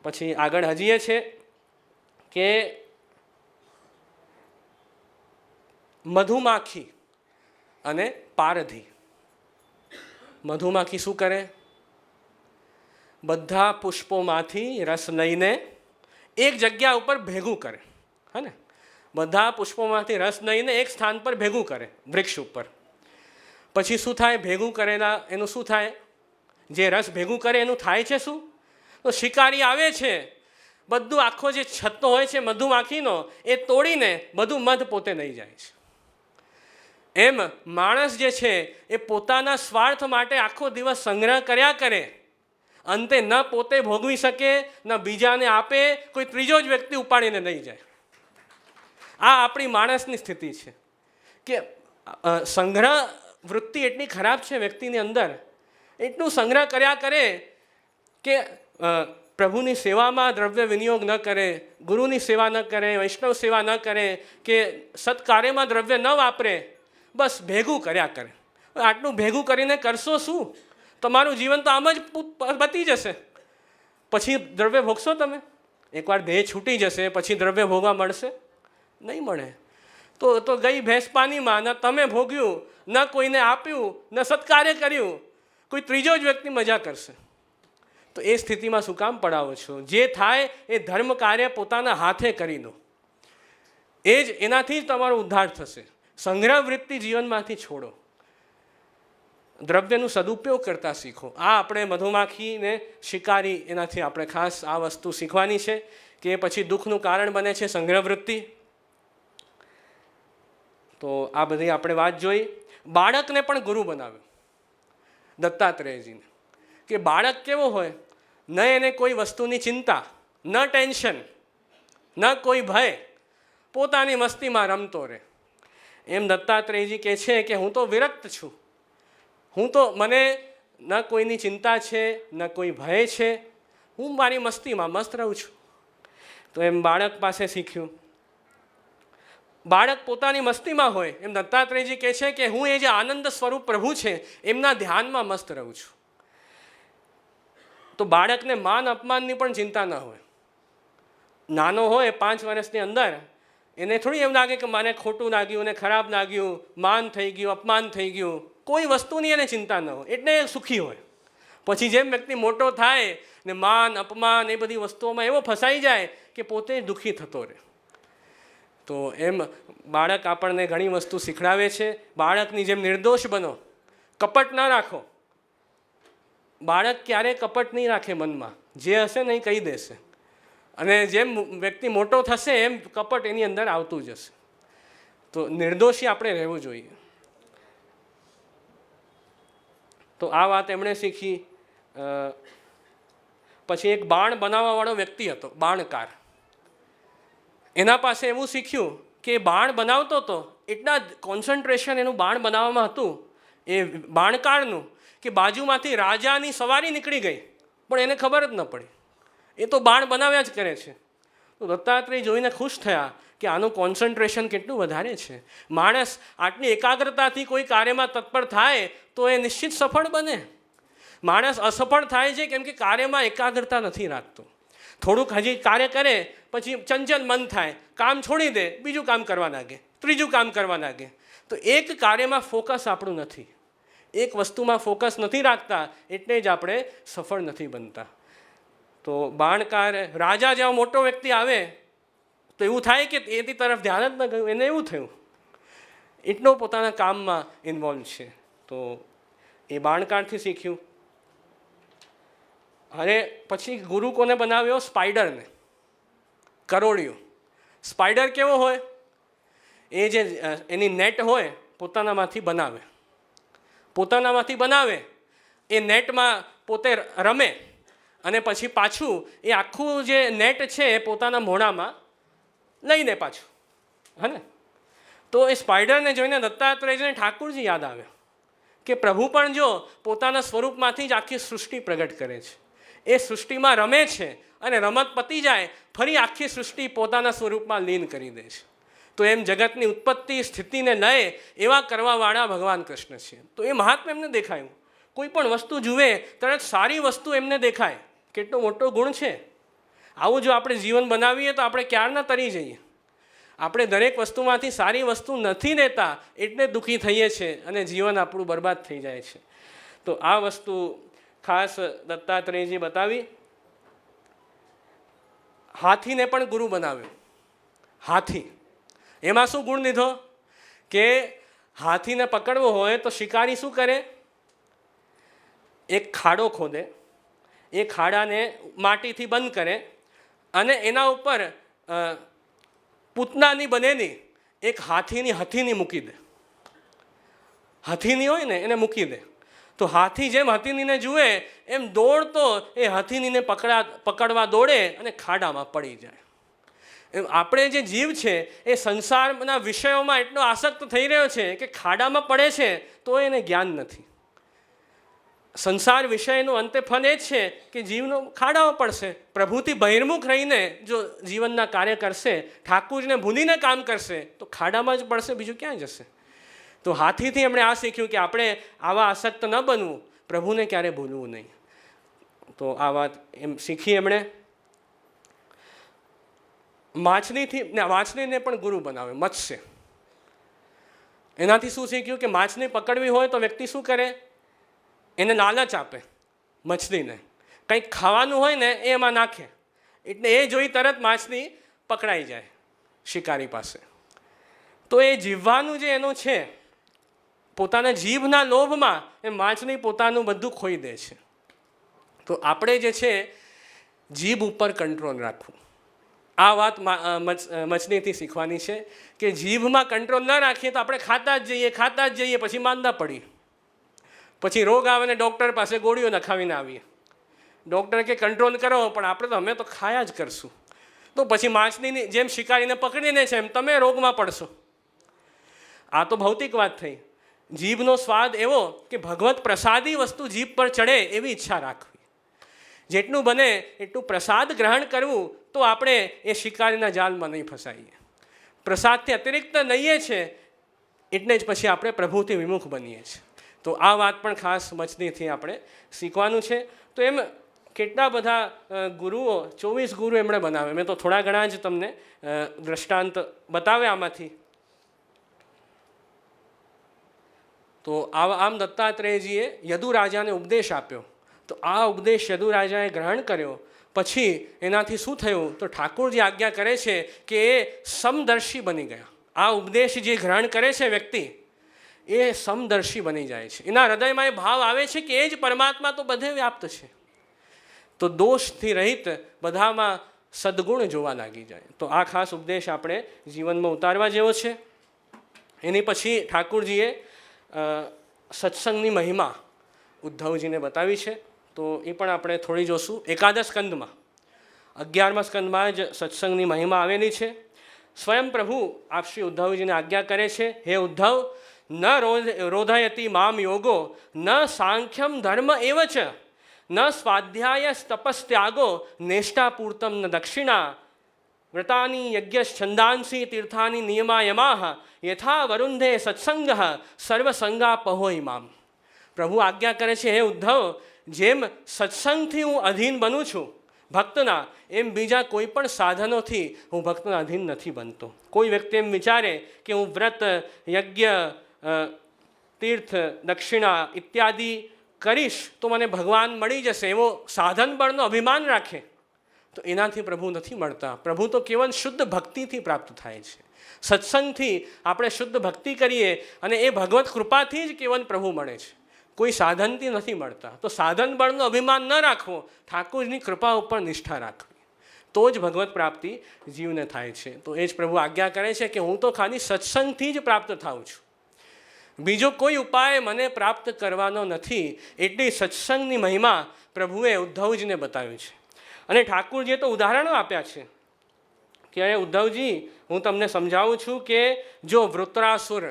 પછી આગળ હજીએ છે કે મધુમાખી અને પારધી. મધુમાખી શું કરે? બધા પુષ્પોમાંથી રસ લઈને એક જગ્યા ઉપર ભેગું કરે, હે ને? બધા પુષ્પોમાંથી રસ લઈને એક સ્થાન પર ભેગું કરે, વૃક્ષ ઉપર. પછી શું થાય? ભેગું કરેલા એનું શું થાય? જે રસ ભેગું કરે એનું થાય છે શું? તો શિકારી આવે છે, બધું આખો જે છત્તો હોય છે મધુમાખીનો એ તોડીને બધું મધ પોતે લઈ જાય છે. એમ માણસ જે છે એ પોતાના સ્વાર્થ માટે આખો દિવસ સંગ્રહ કર્યા કરે, અંતે ન પોતે ભોગવી શકે, ન બીજાને આપે, કોઈ ત્રીજો જ વ્યક્તિ ઉપાડીને લઈ જાય. આ આપણી માણસની સ્થિતિ છે કે સંગ્રહ વૃત્તિ એટલી ખરાબ છે વ્યક્તિની અંદર. એટલું સંગ્રહ કર્યા કરે કે પ્રભુની સેવામાં દ્રવ્ય વિનિયોગ ન કરે, ગુરુની સેવા ન કરે, વૈષ્ણવ સેવા ન કરે, કે સત્કાર્યમાં દ્રવ્ય ન વાપરે, બસ ભેગું કર્યા કરે. આટલું ભેગું કરીને કરશો શું? તમારું જીવન તો આમ જ બતી જશે. પછી દ્રવ્ય ભોગશો તમે? એકવાર દેહ છૂટી જશે પછી દ્રવ્ય ભોગવા મળશે? નહીં મળે. તો ગઈ ભેંસ પાણીમાં, ન તમે ભોગ્યું, ન કોઈને આપ્યું, ન સત્કાર્ય કર્યું, કોઈ ત્રીજો જ વ્યક્તિ મજા કરશે. તો એ સ્થિતિમાં શું કામ પડાવો છો? જે થાય એ ધર્મ કાર્ય પોતાના હાથે કરી દો, એ જ એનાથી જ તમારો ઉદ્ધાર થશે. સંગ્રહ વૃત્તિ જીવનમાંથી છોડો, દ્રવ્યનું સદુપયોગ કરતા શીખો. આ આપણે મધુમાખીને શિકારી, એનાથી આપણે ખાસ આ વસ્તુ શીખવાની છે કે પછી દુઃખનું કારણ બને છે સંગ્રહ વૃત્તિ. તો આ બધી આપણે વાત જોઈ. બાળકને પણ ગુરુ બનાવ્યો દત્તાત્રેયજીને. કે બાળક કેવો હોય? ન એને કોઈ વસ્તુની ચિંતા, ન ટેન્શન, ન કોઈ ભય, પોતાની મસ્તીમાં રમતો રહે. એમ દત્તાત્રેયજી કહે છે કે હું તો વિરક્ત છું, મને ન કોઈની ચિંતા છે, ન કોઈ ભય છે, હું મારી મસ્તીમાં મસ્ત રહું છું. તો એમ બાળક પાસે શીખ્યું. બાળક પોતાની મસ્તીમાં હોય એમ દત્તાત્રેયજી કહે છે કે હું એ જે આનંદ સ્વરૂપ પ્રભુ છે એમના ધ્યાનમાં મસ્ત રહું છું. તો બાળકને માન અપમાનની પણ ચિંતા ન હોય. નાનો હોય 5 વર્ષની અંદર, એને થોડી એમ લાગે કે મને ખોટું લાગ્યું, ને ખરાબ લાગ્યું, માન થઈ ગયું, અપમાન થઈ ગયું. કોઈ વસ્તુની એને ચિંતા ન હોય, એટલે એ સુખી હોય. પછી જેમ વ્યક્તિ મોટો થાય ને માન અપમાન એ બધી વસ્તુઓમાં એવો ફસાઈ જાય કે પોતે દુઃખી થતો રહે. તો એમ બાળક આપણને ઘણી વસ્તુ શીખડાવે છે. બાળકની જેમ નિર્દોષ બનો, કપટ ન રાખો. બાળક ક્યારેય કપટ નહીં રાખે મનમાં, જે હશે ને એ કહી દેશે. અને જેમ વ્યક્તિ મોટો થશે એમ કપટ એની અંદર આવતું જશે. તો નિર્દોષી આપણે રહેવું જોઈએ. તો આ વાત એમણે શીખી. પછી એક બાણ બનાવવાવાળો વ્યક્તિ હતો, બાણકાર. એના પાસે એવું શીખ્યું કે બાણ બનાવતો હતો, એટલા કોન્સન્ટ્રેશન એનું બાણ બનાવવામાં હતું એ બાણકારનું, કે બાજુમાંથી રાજાની સવારી નીકળી ગઈ પણ એને ખબર જ ન પડી. એ તો બાણ બનાવ્યા જ કરે છે. તો દત્તાત્રેય જોઈને ખુશ થયા કે આનું કોન્સન્ટ્રેશન કેટલું વધારે છે. માણસ આટલી એકાગ્રતાથી કોઈ કાર્યમાં તત્પર થાય તો એ નિશ્ચિત સફળ બને. માણસ અસફળ થાય છે કેમ કે કાર્યમાં એકાગ્રતા નથી રાખતો. થોડુંક હજી કાર્ય કરે પછી ચંચલ મન થાય, કામ છોડી દે, બીજું કામ કરવા લાગે, ત્રીજું કામ કરવા લાગે. તો એક કાર્યમાં ફોકસ આપણું નથી, એક વસ્તુમાં ફોકસ નથી રાખતા, એટલે જ આપણે સફળ નથી બનતા. તો બાણકાર, રાજા જેવો મોટો વ્યક્તિ આવે તો એવું થાય કે એની તરફ ધ્યાન જ ન ગયું, એને એવું થયું, એટલો પોતાના કામમાં ઇન્વોલ્વ છે. તો એ બાણકારથી શીખ્યું. અને પછી ગુરુ કોને બનાવ્યો? સ્પાઈડરને, કરોળિયો. સ્પાઈડર કેવો હોય? એ જે એની નેટ હોય પોતાનામાંથી બનાવે, એ નેટમાં પોતે રમે, અને પછી પાછું એ આખું જે નેટ છે એ પોતાના મોઢામાં લઈને પાછું, હે ને? તો એ સ્પાઈડરને જોઈને દત્તાત્રેયજીને ઠાકુરજી યાદ આવ્યો કે પ્રભુ પણ જો પોતાના સ્વરૂપમાંથી જ આખી સૃષ્ટિ પ્રગટ કરે છે, એ સૃષ્ટિમાં રમે છે, અને રમત પતી જાય ફરી આખી સૃષ્ટિ પોતાના સ્વરૂપમાં લીન કરી દે છે. તો એમ જગતની ઉત્પત્તિ સ્થિતિને લય એવા કરવાવાળા ભગવાન કૃષ્ણ છે. તો એ મહાત્મા એમને દેખાયું. કોઈ પણ વસ્તુ જુએ તરત સારી વસ્તુ એમને દેખાય, કેટલો મોટો ગુણ છે. આવું જો આપણે જીવન બનાવીએ તો આપણે ક્યારના તરી જઈએ. આપણે દરેક વસ્તુમાંથી સારી વસ્તુ નથી લેતા એટલે દુઃખી થઈએ છીએ અને જીવન આપણું બરબાદ થઈ જાય છે. તો આ વસ્તુ ખાસ દત્તાત્રેયજી બતાવી. હાથીને પણ ગુરુ બનાવ્યો. હાથી એમાં શું ગુણ લીધો કે હાથીને પકડવો હોય તો શિકારી શું કરે, એક ખાડો ખોદે, એ ખાડાને માટીથી બંધ કરે અને એના ઉપર પૂતનાની બનેલી એક હાથીની હથીની મૂકી દે. હથીની હોય ને એને મૂકી દે તો હાથી જેમ હથીનીને જુએ એમ દોડતો એ હથીનીને પકડવા દોડે અને ખાડામાં પડી જાય. એમ આપણે જે જીવ છે એ સંસારના વિષયોમાં એટલો આસક્ત થઈ રહ્યો છે કે ખાડામાં પડે છે તો એને જ્ઞાન નથી. સંસાર વિષયનું અંતે ફળ એ જ છે કે જીવનો ખાડામાં પડશે. પ્રભુથી બહિર્મુખ રહીને જો જીવનના કાર્ય કરશે, ઠાકુરને ભૂલીને કામ કરશે તો ખાડામાં જ પડશે, બીજું ક્યાં જશે. તો હાથીથી એમણે આ શીખ્યું કે આપણે આવા આસક્ત ન બનવું, પ્રભુને ક્યારે ભૂલવું નહીં. તો આ વાત એમ શીખી એમણે. માછલીને પણ ગુરુ બનાવે, મત્સ્ય. એનાથી શું શીખ્યું કે માછલી પકડવી હોય તો વ્યક્તિ શું કરે, એને લાલચ આપે મછલીને, કંઈક ખાવાનું હોય ને એ એમાં નાખે એટલે એ જોઈ તરત માછલી પકડાઈ જાય શિકારી પાસે. તો એ જીવવાનું જે એનું છે, પોતાના જીભના લોભમાં એ માછલી પોતાનું બધું ખોઈ દે છે. તો આપણે જે છે જીભ ઉપર કંટ્રોલ રાખવું. આ વાત મછલીથી શીખવાની છે કે જીભમાં કંટ્રોલ ન રાખીએ તો આપણે ખાતા જ જઈએ, પછી માંદા પડીએ, પછી રોગ આવે ને ડૉક્ટર પાસે ગોળીઓ નખાવીને આવીએ. ડૉક્ટર કે કંટ્રોલ કરો, પણ આપણે તો અમે તો ખાયા જ કરશું. તો પછી માછલીની જેમ શિકારીને પકડીને છે એમ તમે રોગમાં પડશો. આ તો ભૌતિક વાત થઈ. જીભનો સ્વાદ એવો કે ભગવત પ્રસાદી વસ્તુ જીભ પર ચડે એવી ઈચ્છા રાખવી. જેટલું બને એટલું પ્રસાદ ગ્રહણ કરવું તો આપણે એ શિકારીના જાલમાં નહીં ફસાઈએ. પ્રસાદથી અતિરિક્ત લઈએ છે એટલે જ પછી આપણે પ્રભુથી વિમુખ બનીએ છીએ. તો આ વાત પણ ખાસ મછલીથી આપણે શીખવાનું છે. તો એમ કેટલા બધા ગુરુઓ, 24 ગુરુ એમણે બનાવે. મેં તો થોડા ઘણા જ તમને દ્રષ્ટાંત બતાવ્યા આમાંથી. તો આમ દત્તાત્રેયજીએ યદુ રાજાને ઉપદેશ આપ્યો. તો આ ઉપદેશ યદુ રાજાએ ગ્રહણ કર્યો. પછી એનાથી શું થયું તો ઠાકોરજી આજ્ઞા કરે છે કે એ સમદર્શી બની ગયા. આ ઉપદેશ જે ગ્રહણ કરે છે વ્યક્તિ એ સમદર્શી બની જાય છે. એના હૃદયમાં એ ભાવ આવે છે કે એ જ પરમાત્મા તો બધે વ્યાપ્ત છે. તો દોષથી રહિત બધામાં સદગુણ જોવા લાગી જાય. તો આ ખાસ ઉપદેશ આપણે જીવનમાં ઉતારવા જેવો છે. એની પછી ઠાકોરજીએ સત્સંગની મહિમા ઉદ્ધવજીને બતાવી છે. તો એ પણ આપણે થોડી જોશું. એકાદશ સ્કંદમાં 11મા સ્કંદમાં જ સત્સંગની મહિમા આવેલી છે. સ્વયં પ્રભુ આપ શ્રી ઉદ્ધવજીને આજ્ઞા કરે છે, હે ઉદ્ધવ, ન રોધયતિ મામ યોગો, ન સાંખ્યમ ધર્મ એવ ચ, ન સ્વાધ્યાય તપસ્ત્યાગો, નેષ્ટાપૂર્તમ ન દક્ષિણા, વ્રતાની યજ્ઞ તીર્થાની નિયમાયમાહ, યથા વરુંધે સત્સંગ સર્વસંગાપહો ઇમામ. પ્રભુ આજ્ઞા કરે છે, હે ઉદ્ધવ, જેમ સત્સંગથી હું અધીન બનું છું ભક્તના, એમ બીજા કોઈ પણ સાધનોથી હું ભક્તના અધીન નથી બનતો. કોઈ વ્યક્તિ એમ વિચારે કે હું વ્રત, યજ્ઞ, તીર્થ, દક્ષિણા ઇત્યાદિ કરીશ તો મને ભગવાન મળી જશે, એવો સાધન બળનો અભિમાન રાખે તો એનાથી પ્રભુ નથી મળતા. પ્રભુ તો કેવલ શુદ્ધ ભક્તિથી પ્રાપ્ત થાય છે. સત્સંગથી આપણે શુદ્ધ ભક્તિ કરીએ અને એ ભગવત કૃપાથી જ કેવલ પ્રભુ મળે છે, કોઈ સાધનથી નથી મળતા. તો સાધન બળનો અભિમાન ન રાખવો, ઠાકોરની કૃપા ઉપર નિષ્ઠા રાખવી, તો જ ભગવત પ્રાપ્તિ જીવને થાય છે. તો એ જ પ્રભુ આજ્ઞા કરે છે કે હું તો ખાલી સત્સંગથી જ પ્રાપ્ત થાઉં છું, બીજો કોઈ ઉપાય મને પ્રાપ્ત કરવાનો નથી. એટલી સત્સંગની મહિમા પ્રભુએ ઉદ્ધવજીને બતાવી છે. અને ઠાકોરજીએ તો ઉદાહરણો આપ્યા છે કે અરે ઉદ્ધવજી, હું તમને સમજાવું છું કે જો વૃત્રાસુર,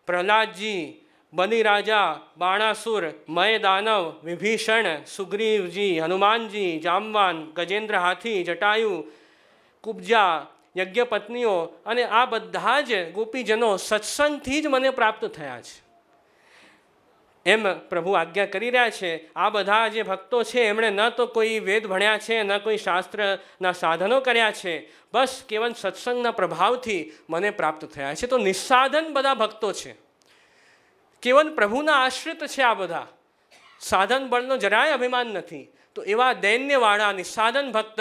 પ્રહલાદજી, બલિરાજા, બાણાસુર, મય દાનવ, વિભીષણ, સુગ્રીવજી, હનુમાનજી, જામવાન, ગજેન્દ્ર હાથી, જટાયુ, કુબ્જા, યજ્ઞપત્નીઓ અને આ બધા જ ગોપીજનો સત્સંગથી જ મને પ્રાપ્ત થયા છે. એમ પ્રભુ આજ્ઞા કરી રહ્યા છે. આ બધા જે ભક્તો છે એમણે ન તો કોઈ વેદ ભણ્યા છે, ન કોઈ શાસ્ત્રના સાધનો કર્યા છે, બસ કેવલ સત્સંગના પ્રભાવથી મને પ્રાપ્ત થયા છે. તો નિસ્સાધન બધા ભક્તો છે, કેવલ પ્રભુના આશ્રિત છે. આ બધા સાધન બળનો જરાય અભિમાન નથી. તો એવા દૈન્યવાળા નિસ્સાધન ભક્ત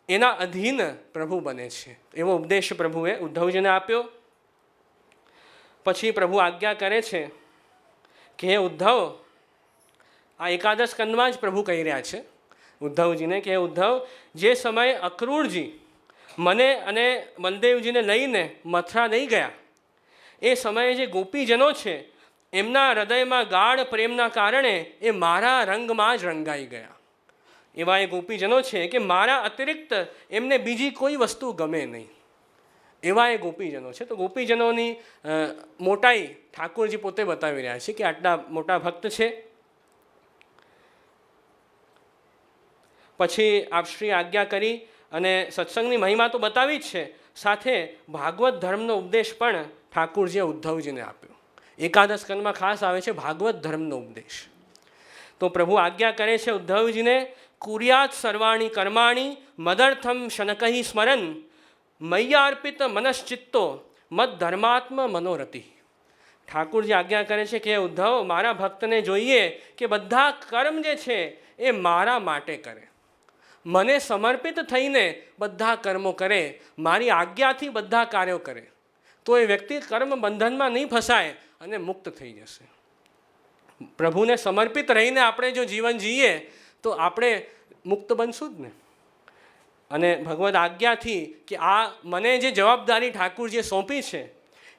એના અધીન પ્રભુ બને છે. એવો ઉપદેશ પ્રભુએ ઉદ્ધવજીને આપ્યો. પછી પ્રભુ આજ્ઞા કરે છે કે હે ઉદ્ધવ, આ એકાદશ સ્કંદમાં જ પ્રભુ કહી રહ્યા છે ઉદ્ધવજીને કે હે ઉદ્ધવ, જે સમયે અક્રૂરજી મને અને બલદેવજીને લઈને મથુરા નહીં ગયા, એ સમયે જે ગોપીજનો છે એમના હૃદયમાં ગાઢ પ્રેમના કારણે એ મારા રંગમાં જ રંગાઈ ગયા. એવા એ ગોપીજનો છે કે મારા અતિરિક્ત એમને બીજી કોઈ વસ્તુ ગમે નહીં. એવા એ ગોપીજનો છે. તો ગોપીજનોની મોટાઈ ઠાકોરજી પોતે બતાવી રહ્યા છે કે આટલા મોટા ભક્ત છે. પછી આપશ્રી આજ્ઞા કરી અને સત્સંગની મહિમા તો બતાવી જ છે, સાથે ભાગવત ધર્મનો ઉપદેશ પણ ઠાકોરજીએ ઉદ્ધવજીને આપ્યો. એકાદશ સ્કંદમાં ખાસ આવે છે ભાગવત ધર્મનો ઉપદેશ. તો પ્રભુ આજ્ઞા કરે છે ઉદ્ધવજીને, કુર્યાત સર્વાણી કર્માણી મદર્થમ શનકહી સ્મરન મય્યાર્પિત મનશ્ચિત્તો મદ ધર્માત્મ મનોરતિ. ઠાકુરજી આજ્ઞા કરે છે કે ઉદ્ધવ, મારા ભક્તને જોઈએ કે બધા કર્મ જે છે એ મારા માટે કરે, મને સમર્પિત થઈને બધા કર્મો કરે, મારી આજ્ઞાથી બધા કાર્યો કરે, તો એ વ્યક્તિ કર્મ બંધનમાં નહીં ફસાય અને મુક્ત થઈ જશે. પ્રભુને સમર્પિત રહીને આપણે જો જીવન જીવીએ તો આપણે મુક્ત બનશું જ ને. અને ભગવદ આજ્ઞાથી કે આ મને જે જવાબદારી ઠાકુરજીએ સોંપી છે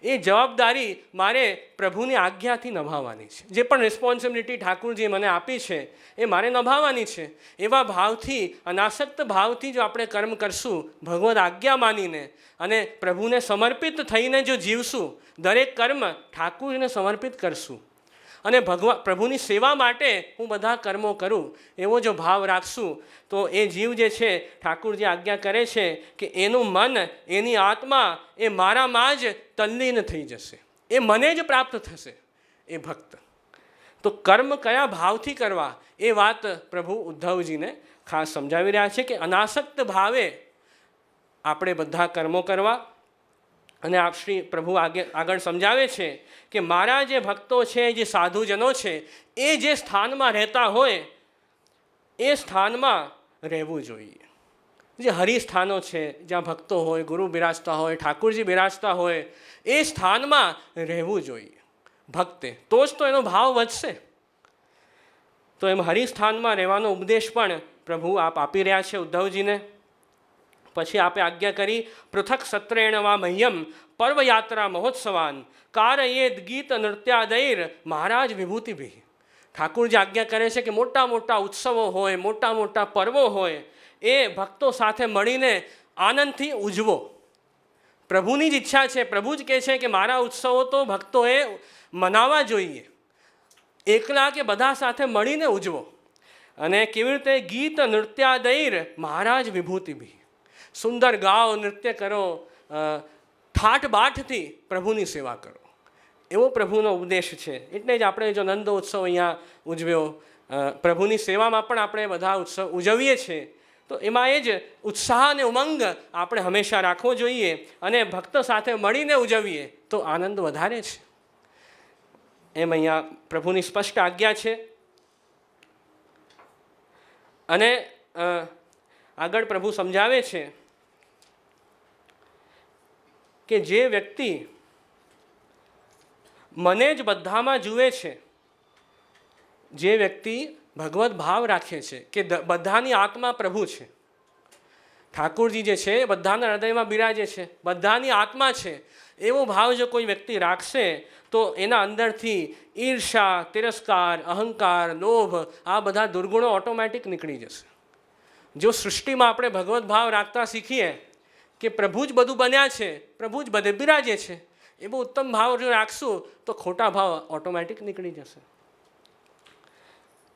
એ જવાબદારી મારે પ્રભુની આજ્ઞાથી નિભાવવાની છે. જે પણ રિસ્પોન્સિબિલિટી ઠાકુરજીએ મને આપી છે એ મારે નિભાવવાની છે. એવા ભાવથી, અનાસક્ત ભાવથી જો આપણે કર્મ કરશું, ભગવદ આજ્ઞા માનીને અને પ્રભુને સમર્પિત થઈને જો જીવશું, દરેક કર્મ ઠાકુરજીને સમર્પિત કરશું અને પ્રભુની સેવા માટે હું બધા કર્મો કરું, એવો જો ભાવ રાખશું તો એ જીવ જે છે ઠાકુરજી આજ્ઞા કરે છે કે એનું મન, એની આત્મા એ મારામાં જ તલ્લીન થઈ જશે, એ મને જ પ્રાપ્ત થશે એ ભક્ત. તો કર્મ કયા ભાવથી કરવા એ વાત પ્રભુ ઉદ્ધવજીને ખાસ સમજાવી રહ્યા છે કે અનાસક્ત ભાવે આપણે બધા કર્મો કરવા. અને આપ શ્રી પ્રભુ આગળ સમજાવે છે કે મારા જે ભક્તો છે, જે સાધુજનો છે, એ જે સ્થાનમાં રહેતા હોય એ સ્થાનમાં રહેવું જોઈએ. જે હરિસ્થાનો છે, જ્યાં ભક્તો હોય, ગુરુ બિરાજતા હોય, ઠાકુરજી બિરાજતા હોય, એ સ્થાનમાં રહેવું જોઈએ ભક્તે, તો જ તો એનો ભાવ વધશે. તો એમ હરિસ્થાનમાં રહેવાનો ઉપદેશ પણ પ્રભુ આપ આપી રહ્યા છે ઉદ્ધવજીને. પછી આપે આજ્ઞા કરી, પૃથક સત્રેણ વા મહ્યમ પર્વયાત્રા મહોત્સવાન કારયેદ ગીત નૃત્યાદૈર મહારાજ વિભૂતિભિ. ઠાકુરજી આજ્ઞા કરે છે કે મોટા મોટા ઉત્સવો હોય, મોટા મોટા પર્વો હોય, એ ભક્તો સાથે મળીને આનંદથી ઉજવો. પ્રભુની જ ઈચ્છા છે, પ્રભુ જ કહે છે કે મારા ઉત્સવો તો ભક્તોએ મનાવવા જોઈએ, એકલા કે બધા સાથે મળીને ઉજવો. અને કેવી રીતે? ગીત નૃત્યાદૈર મહારાજ વિભૂતિભિ. સુંદર ગાઓ, નૃત્ય કરો, ઠાઠ બાઠથી પ્રભુની સેવા કરો, એવો પ્રભુનો ઉપદેશ છે. એટલે જ આપણે જો નંદ ઉત્સવ અહીંયા ઉજવ્યો, પ્રભુની સેવામાં પણ આપણે બધા ઉત્સવ ઉજવીએ છીએ, તો એમાં એ જ ઉત્સાહ અને ઉમંગ આપણે હંમેશા રાખવો જોઈએ અને ભક્ત સાથે મળીને ઉજવીએ તો આનંદ વધારે છે. એમ અહીંયા પ્રભુની સ્પષ્ટ આજ્ઞા છે. અને આગળ પ્રભુ સમજાવે છે કે જે વ્યક્તિ મને જ બધામાં જુએ છે, જે વ્યક્તિ ભગવત ભાવ રાખે છે કે બધાની આત્મા પ્રભુ છે, ઠાકુરજી જે છે બધાના હૃદયમાં બિરાજે છે, બધાની આત્મા છે, એવો ભાવ જો કોઈ વ્યક્તિ રાખશે તો એના અંદરથી ઈર્ષા, તિરસ્કાર, અહંકાર, લોભ, આ બધા દુર્ગુણો ઓટોમેટિક નીકળી જશે. જો સૃષ્ટિમાં આપણે ભગવત ભાવ રાખતા શીખીએ કે પ્રભુ જ બધું બન્યા છે, પ્રભુ જ બધે બિરાજે છે, એવો ઉત્તમ ભાવ જો રાખશું તો ખોટા ભાવ ઓટોમેટિક નીકળી જશે.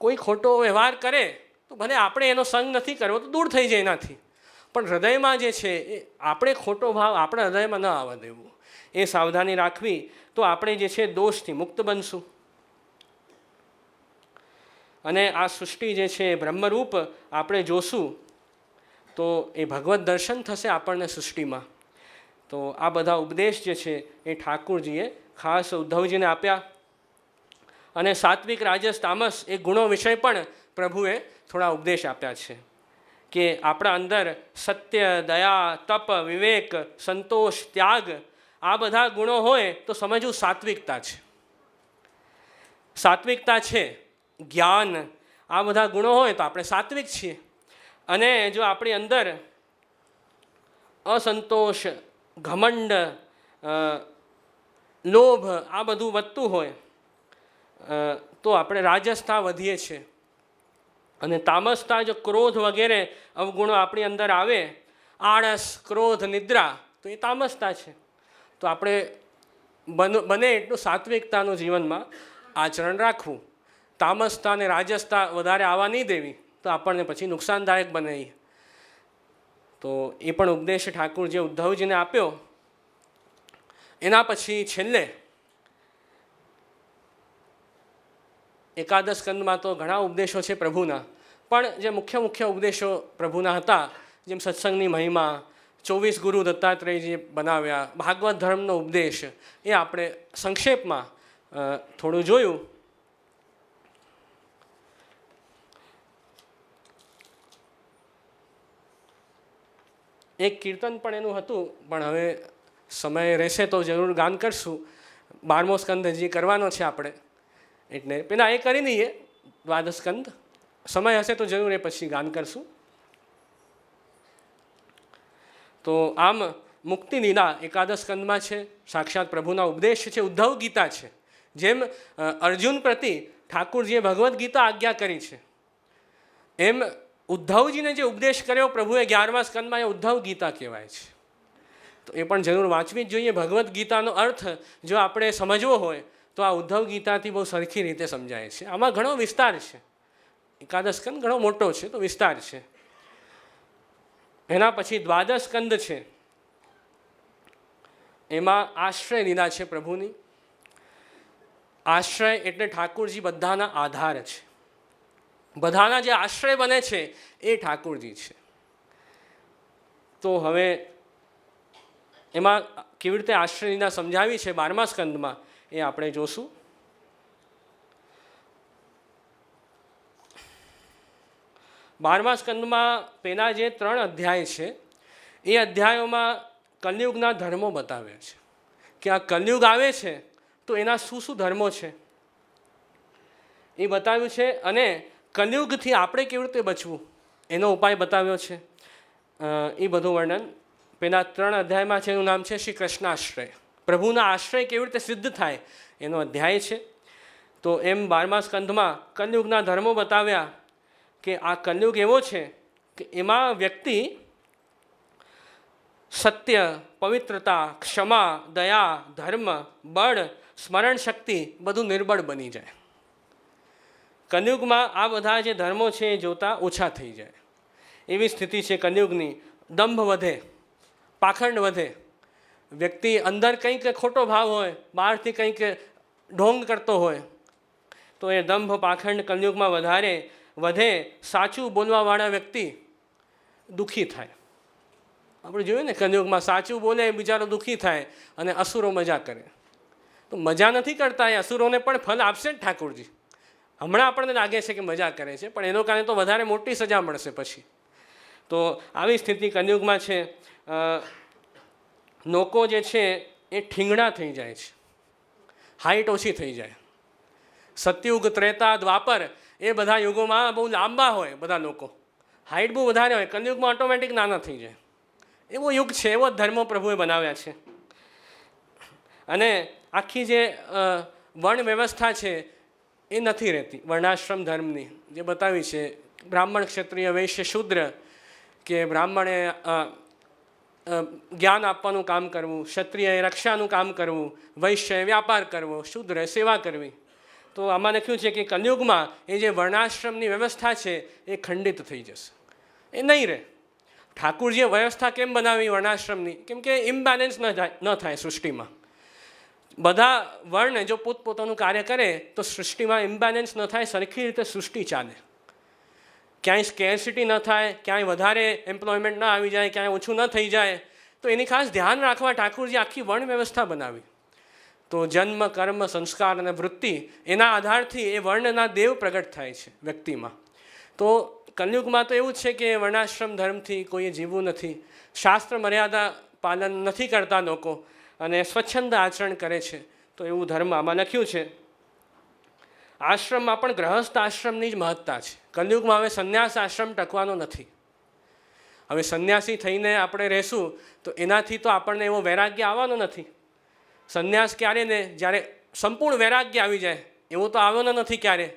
કોઈ ખોટો વ્યવહાર કરે તો ભલે આપણે એનો સંગ નથી કરવો તો દૂર થઈ જાય એનાથી, પણ હૃદયમાં જે છે એ આપણે ખોટો ભાવ આપણા હૃદયમાં ન આવવા દેવું, એ સાવધાની રાખવી, તો આપણે જે છે દોષથી મુક્ત બનશું. અને આ સૃષ્ટિ જે છે એ બ્રહ્મરૂપ આપણે જોશું તો એ ભગવત દર્શન થશે આપણને સૃષ્ટિમાં. તો આ બધા ઉપદેશ જે છે એ ઠાકુરજીએ ખાસ ઉદ્ધવજીને આપ્યા. અને સાત્વિક, રાજસ, તામસ એ ગુણો વિષય પણ પ્રભુએ થોડા ઉપદેશ આપ્યા છે કે આપણા અંદર સત્ય, દયા, તપ, વિવેક, સંતોષ, ત્યાગ આ બધા ગુણો હોય તો સમજવું સાત્વિકતા છે. સાત્વિકતા છે, જ્ઞાન આ બધા ગુણો હોય તો આપણે સાત્વિક છીએ. અને જો આપણી અંદર અસંતોષ, ઘમંડ, લોભ આ બધું વધતું હોય તો આપણે રાજસતા વધીએ છીએ. અને તામસતા જો ક્રોધ વગેરે અવગુણો આપણી અંદર આવે, આળસ, ક્રોધ, નિદ્રા, તો એ તામસતા છે. તો આપણે બને એટલું સાત્વિકતાનું જીવનમાં આચરણ રાખવું. તામસતા અને રાજસતા વધારે આવવા નહીં દેવી, તો આપણને પછી નુકસાનદાયક બને. તો એ પણ ઉપદેશ ઠાકુરજીએ ઉદ્ધવજીને આપ્યો. એના પછી છેલ્લે એકાદશ સ્કંદમાં તો ઘણા ઉપદેશો છે પ્રભુના, પણ જે મુખ્ય મુખ્ય ઉપદેશો પ્રભુના હતા, જેમ સત્સંગની મહિમા, 24 ગુરુ દત્તાત્રેયજીએ બનાવ્યા, ભાગવત ધર્મનો ઉપદેશ, એ આપણે સંક્ષેપમાં થોડું જોયું. એક કીર્તન પણ એનું હતું, પણ હવે સમય રહેશે તો જરૂર ગાન કરશું. 12મો સ્કંદ હજી કરવાનો છે આપણે, એટલે પેલા એ કરી દઈએ દ્વાદશ સ્કંદ. સમય હશે તો જરૂર એ પછી ગાન કરશું. તો આમ મુક્તિ લીલા એકાદશ સ્કંદમાં છે, સાક્ષાત પ્રભુના ઉપદેશ છે, ઉદ્ધવ ગીતા છે. જેમ અર્જુન પ્રતિ ઠાકુરજીએ ભગવદ્ ગીતા આજ્ઞા કરી છે, એમ ઉદ્ધવજીને જે ઉપદેશ કર્યો પ્રભુએ 11મા સ્કંદમાં, એ ઉદ્ધવ ગીતા કહેવાય છે. તો એ પણ જરૂર વાંચવી જ જોઈએ. ભગવદ્ ગીતાનો અર્થ જો આપણે સમજવો હોય તો આ ઉદ્ધવ ગીતાથી બહુ સરખી રીતે સમજાય છે. આમાં ઘણો વિસ્તાર છે. એકાદશ સ્કંદ ઘણો મોટો છે, તો વિસ્તાર છે. એના પછી દ્વાદશ સ્કંદ છે, એમાં આશ્રય લીલા છે પ્રભુની. આશ્રય એટલે ઠાકુરજી બધાના આધાર છે. બધાના જે આશ્રય બને છે એ ઠાકુરજી છે. તો હવે એમાં કેવી રીતે આશ્રય લીલા સમજાવી છે 12મા સ્કંદમાં, એ આપણે જોશું. બારમા સ્કંદમાં પેલા જે 3 અધ્યાય છે એ અધ્યાયોમાં કલયુગના ધર્મો બતાવ્યા છે કે આ કલયુગ આવે છે તો એના શું શું ધર્મો છે એ બતાવ્યું છે. અને કલયુગથી આપણે કેવી રીતે બચવું એનો ઉપાય બતાવ્યો છે. એ બધું વર્ણન પેલા 3 અધ્યાયમાં છે. એનું નામ છે શ્રી કૃષ્ણાશ્રય. પ્રભુના આશ્રય કેવી રીતે સિદ્ધ થાય એનો અધ્યાય છે. તો એમ 12મા સ્કંદમાં કલયુગના ધર્મો બતાવ્યા કે આ કલયુગ એવો છે કે એમાં વ્યક્તિ સત્ય, પવિત્રતા, ક્ષમા, દયા, ધર્મ, બળ, સ્મરણ શક્તિ બધું નિર્બળ બની જાય. કલયુગમાં આ બધા જે ધર્મો છે એ જોતા ઓછા થઈ જાય એવી સ્થિતિ છે કલયુગની. દંભ વધે, પાખંડ વધે. વ્યક્તિ અંદર કંઈક ખોટો ભાવ હોય, બહારથી કંઈક ઢોંગ કરતો હોય, તો એ દંભ પાખંડ કલયુગમાં વધારે વધે. સાચું બોલવાવાળા વ્યક્તિ દુઃખી થાય. આપણે જોયું ને, કલયુગમાં સાચું બોલે બિચારો દુઃખી થાય અને અસુરો મજા કરે. તો મજા નથી કરતા, એ અસુરોને પણ ફલ આપશે જ ઠાકોરજી. હમણાં આપણને લાગે છે કે મજા કરે છે, પણ એનો કારણે તો વધારે મોટી સજા મળશે પછી. તો આવી સ્થિતિ કલયુગમાં છે. લોકો જે છે એ ઠીંગણા થઈ જાય છે, હાઈટ ઓછી થઈ જાય. સતયુગ, ત્રેતા, દ્વાપર એ બધા યુગોમાં બહુ લાંબા હોય બધા લોકો, હાઈટ બહુ વધારે હોય. કલયુગમાં ઓટોમેટિક નાના થઈ જાય. એવો યુગ છે, એવો જ ધર્મો પ્રભુએ બનાવ્યા છે. અને આખી જે વર્ણ વ્યવસ્થા છે એ નથી રહેતી વર્ણાશ્રમ ધર્મની, જે બતાવી છે. બ્રાહ્મણ, ક્ષત્રિય, વૈશ્ય, શૂદ્ર, કે બ્રાહ્મણે જ્ઞાન આપવાનું કામ કરવું, ક્ષત્રિયએ રક્ષાનું કામ કરવું, વૈશ્યએ વ્યાપાર કરવો, શૂદ્રએ સેવા કરવી. તો આમાં લખ્યું છે કે કલયુગમાં એ જે વર્ણાશ્રમની વ્યવસ્થા છે એ ખંડિત થઈ જશે, એ નહીં રહે. ઠાકુરજીએ વ્યવસ્થા કેમ બનાવી વર્ણાશ્રમની? કેમ કે ઇમ્બેલેન્સ ન થાય સૃષ્ટિમાં. બધા વર્ણ જો પોતપોતાનું કાર્ય કરે તો સૃષ્ટિમાં ઇમ્બેલેન્સ ન થાય, સરખી રીતે સૃષ્ટિ ચાલે, ક્યાંય સ્કેર્સિટી ન થાય, ક્યાંય વધારે એમ્પ્લોયમેન્ટ ન આવી જાય, ક્યાંય ઓછું ન થઈ જાય. તો એની ખાસ ધ્યાન રાખવા ઠાકુરજી આખી વર્ણ વ્યવસ્થા બનાવી. તો જન્મ, કર્મ, સંસ્કાર અને વૃત્તિ એના આધારથી એ વર્ણના દેવ પ્રગટ થાય છે વ્યક્તિમાં. તો કલયુગમાં તો એવું જ છે કે વર્ણાશ્રમ ધર્મથી કોઈએ જીવવું નથી, શાસ્ત્ર મર્યાદા પાલન નથી કરતા લોકો અને સ્વચ્છંદ આચરણ કરે છે. તો એવું ધર્મ આમાં લખ્યું છે. આશ્રમમાં પણ ગ્રહસ્થ આશ્રમની જ મહત્તા છે. કલયુગમાં હવે સંન્યાસ આશ્રમ ટકવાનો નથી. હવે સંન્યાસી થઈને આપણે રહેશું તો એનાથી તો આપણને એવો વૈરાગ્ય આવવાનો નથી. સંન્યાસ ક્યારે ને જ્યારે સંપૂર્ણ વૈરાગ્ય આવી જાય, એવો તો આવવાનો નથી ક્યારે.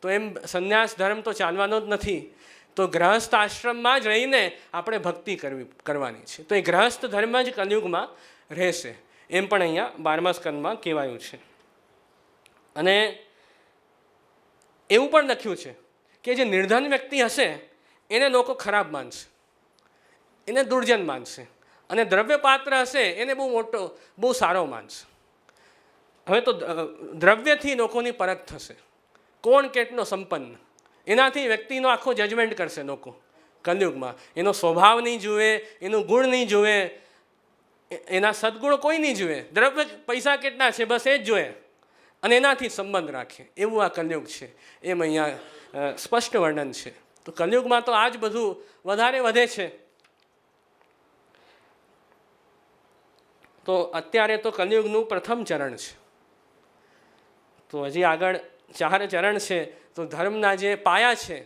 તો એમ સંન્યાસ ધર્મ તો ચાલવાનો જ નથી. તો ગ્રહસ્થ આશ્રમમાં જ રહીને આપણે ભક્તિ કરવાની છે. તો એ ગ્રહસ્થ ધર્મ જ કલયુગમાં રહેશે, એમ પણ અહીંયા 12મા સ્કંદમાં કહેવાયું છે. અને એવું પણ લખ્યું છે કે જે નિર્ધન વ્યક્તિ હશે એને લોકો ખરાબ માનશે, એને દુર્જન માનશે, અને દ્રવ્યપાત્ર હશે એને બહુ મોટો, બહુ સારો માનશે. હવે તો દ્રવ્યથી લોકોની પરખ થશે, કોણ કેટલો સંપન્ન, એનાથી વ્યક્તિનો આખો જજમેન્ટ કરશે લોકો કલયુગમાં. એનો સ્વભાવ નહીં જુએ, એનું ગુણ નહીં જુએ, એના સદગુણ કોઈ નહીં જુએ, દ્રવ્ય પૈસા કેટલા છે બસ એ જ જોઈએ અને એનાથી સંબંધ રાખે. એવું આ કલયુગ છે, એમ અહીંયા સ્પષ્ટ વર્ણન છે. તો કલયુગમાં તો આ જ બધું વધારે વધે છે. તો અત્યારે તો કલયુગનું પ્રથમ ચરણ છે. તો હજી આગળ 4 ચરણ છે. તો ધર્મના જે પાયા છે,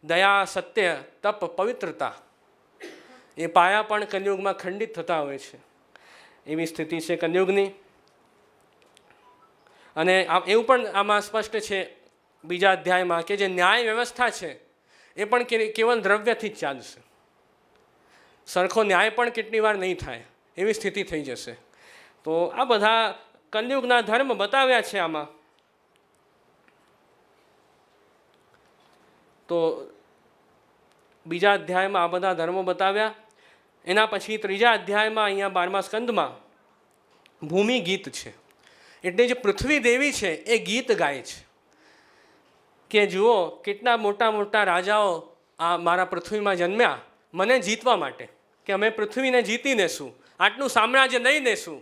દયા, સત્ય, તપ, પવિત્રતા, એ પાયા પણ કલયુગમાં ખંડિત થતા હોય છે. એવી સ્થિતિ છે કલયુગની. અને એવું પણ આમાં સ્પષ્ટ છે બીજા અધ્યાયમાં કે જે ન્યાય વ્યવસ્થા છે એ પણ કેવલ દ્રવ્યથી જ ચાલશે. સરખો ન્યાય પણ કેટલી વાર નહીં થાય, એવી સ્થિતિ થઈ જશે. તો આ બધા કલયુગના ધર્મ બતાવ્યા છે આમાં. તો બીજા અધ્યાયમાં આ બધા ધર્મો બતાવ્યા. એના પછી 3જા અધ્યાયમાં અહીંયા 12મા સ્કંદમાં ભૂમિ ગીત છે. એટલે જે પૃથ્વી દેવી છે એ ગીત ગાય છે કે જુઓ કેટલા મોટા મોટા રાજાઓ આ મારા પૃથ્વીમાં જન્મ્યા મને જીતવા માટે, કે અમે પૃથ્વીને જીતી લેશું, આટલું સામ્રાજ્ય લઈ લેશું.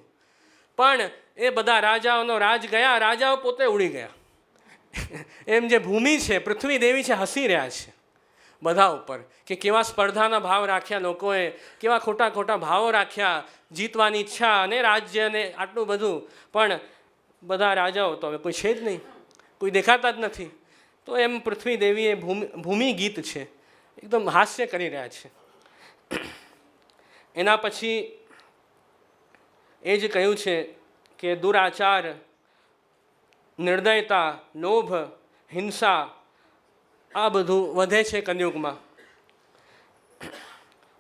પણ એ બધા રાજાઓનો રાજ ગયા, રાજાઓ પોતે ઉડી ગયા. એમ જે ભૂમિ છે, પૃથ્વી દેવી છે, હસી રહ્યા છે બધા ઉપર કે કેવા સ્પર્ધાના ભાવ રાખ્યા લોકોએ, કેવા ખોટા ખોટા ભાવો રાખ્યા, જીતવાની ઈચ્છા અને રાજ્યને આટલું બધું. પણ બધા રાજાઓ તો હવે કોઈ છે જ નહીં, કોઈ દેખાતા જ નથી. તો એમ પૃથ્વી દેવી એ ભૂમિ ગીત છે, એકદમ હાસ્ય કરી રહ્યા છે. એના પછી એ જ કહ્યું છે કે દુરાચાર, નિર્દયતા, લોભ, હિંસા આ બધું વધે છે કલયુગમાં.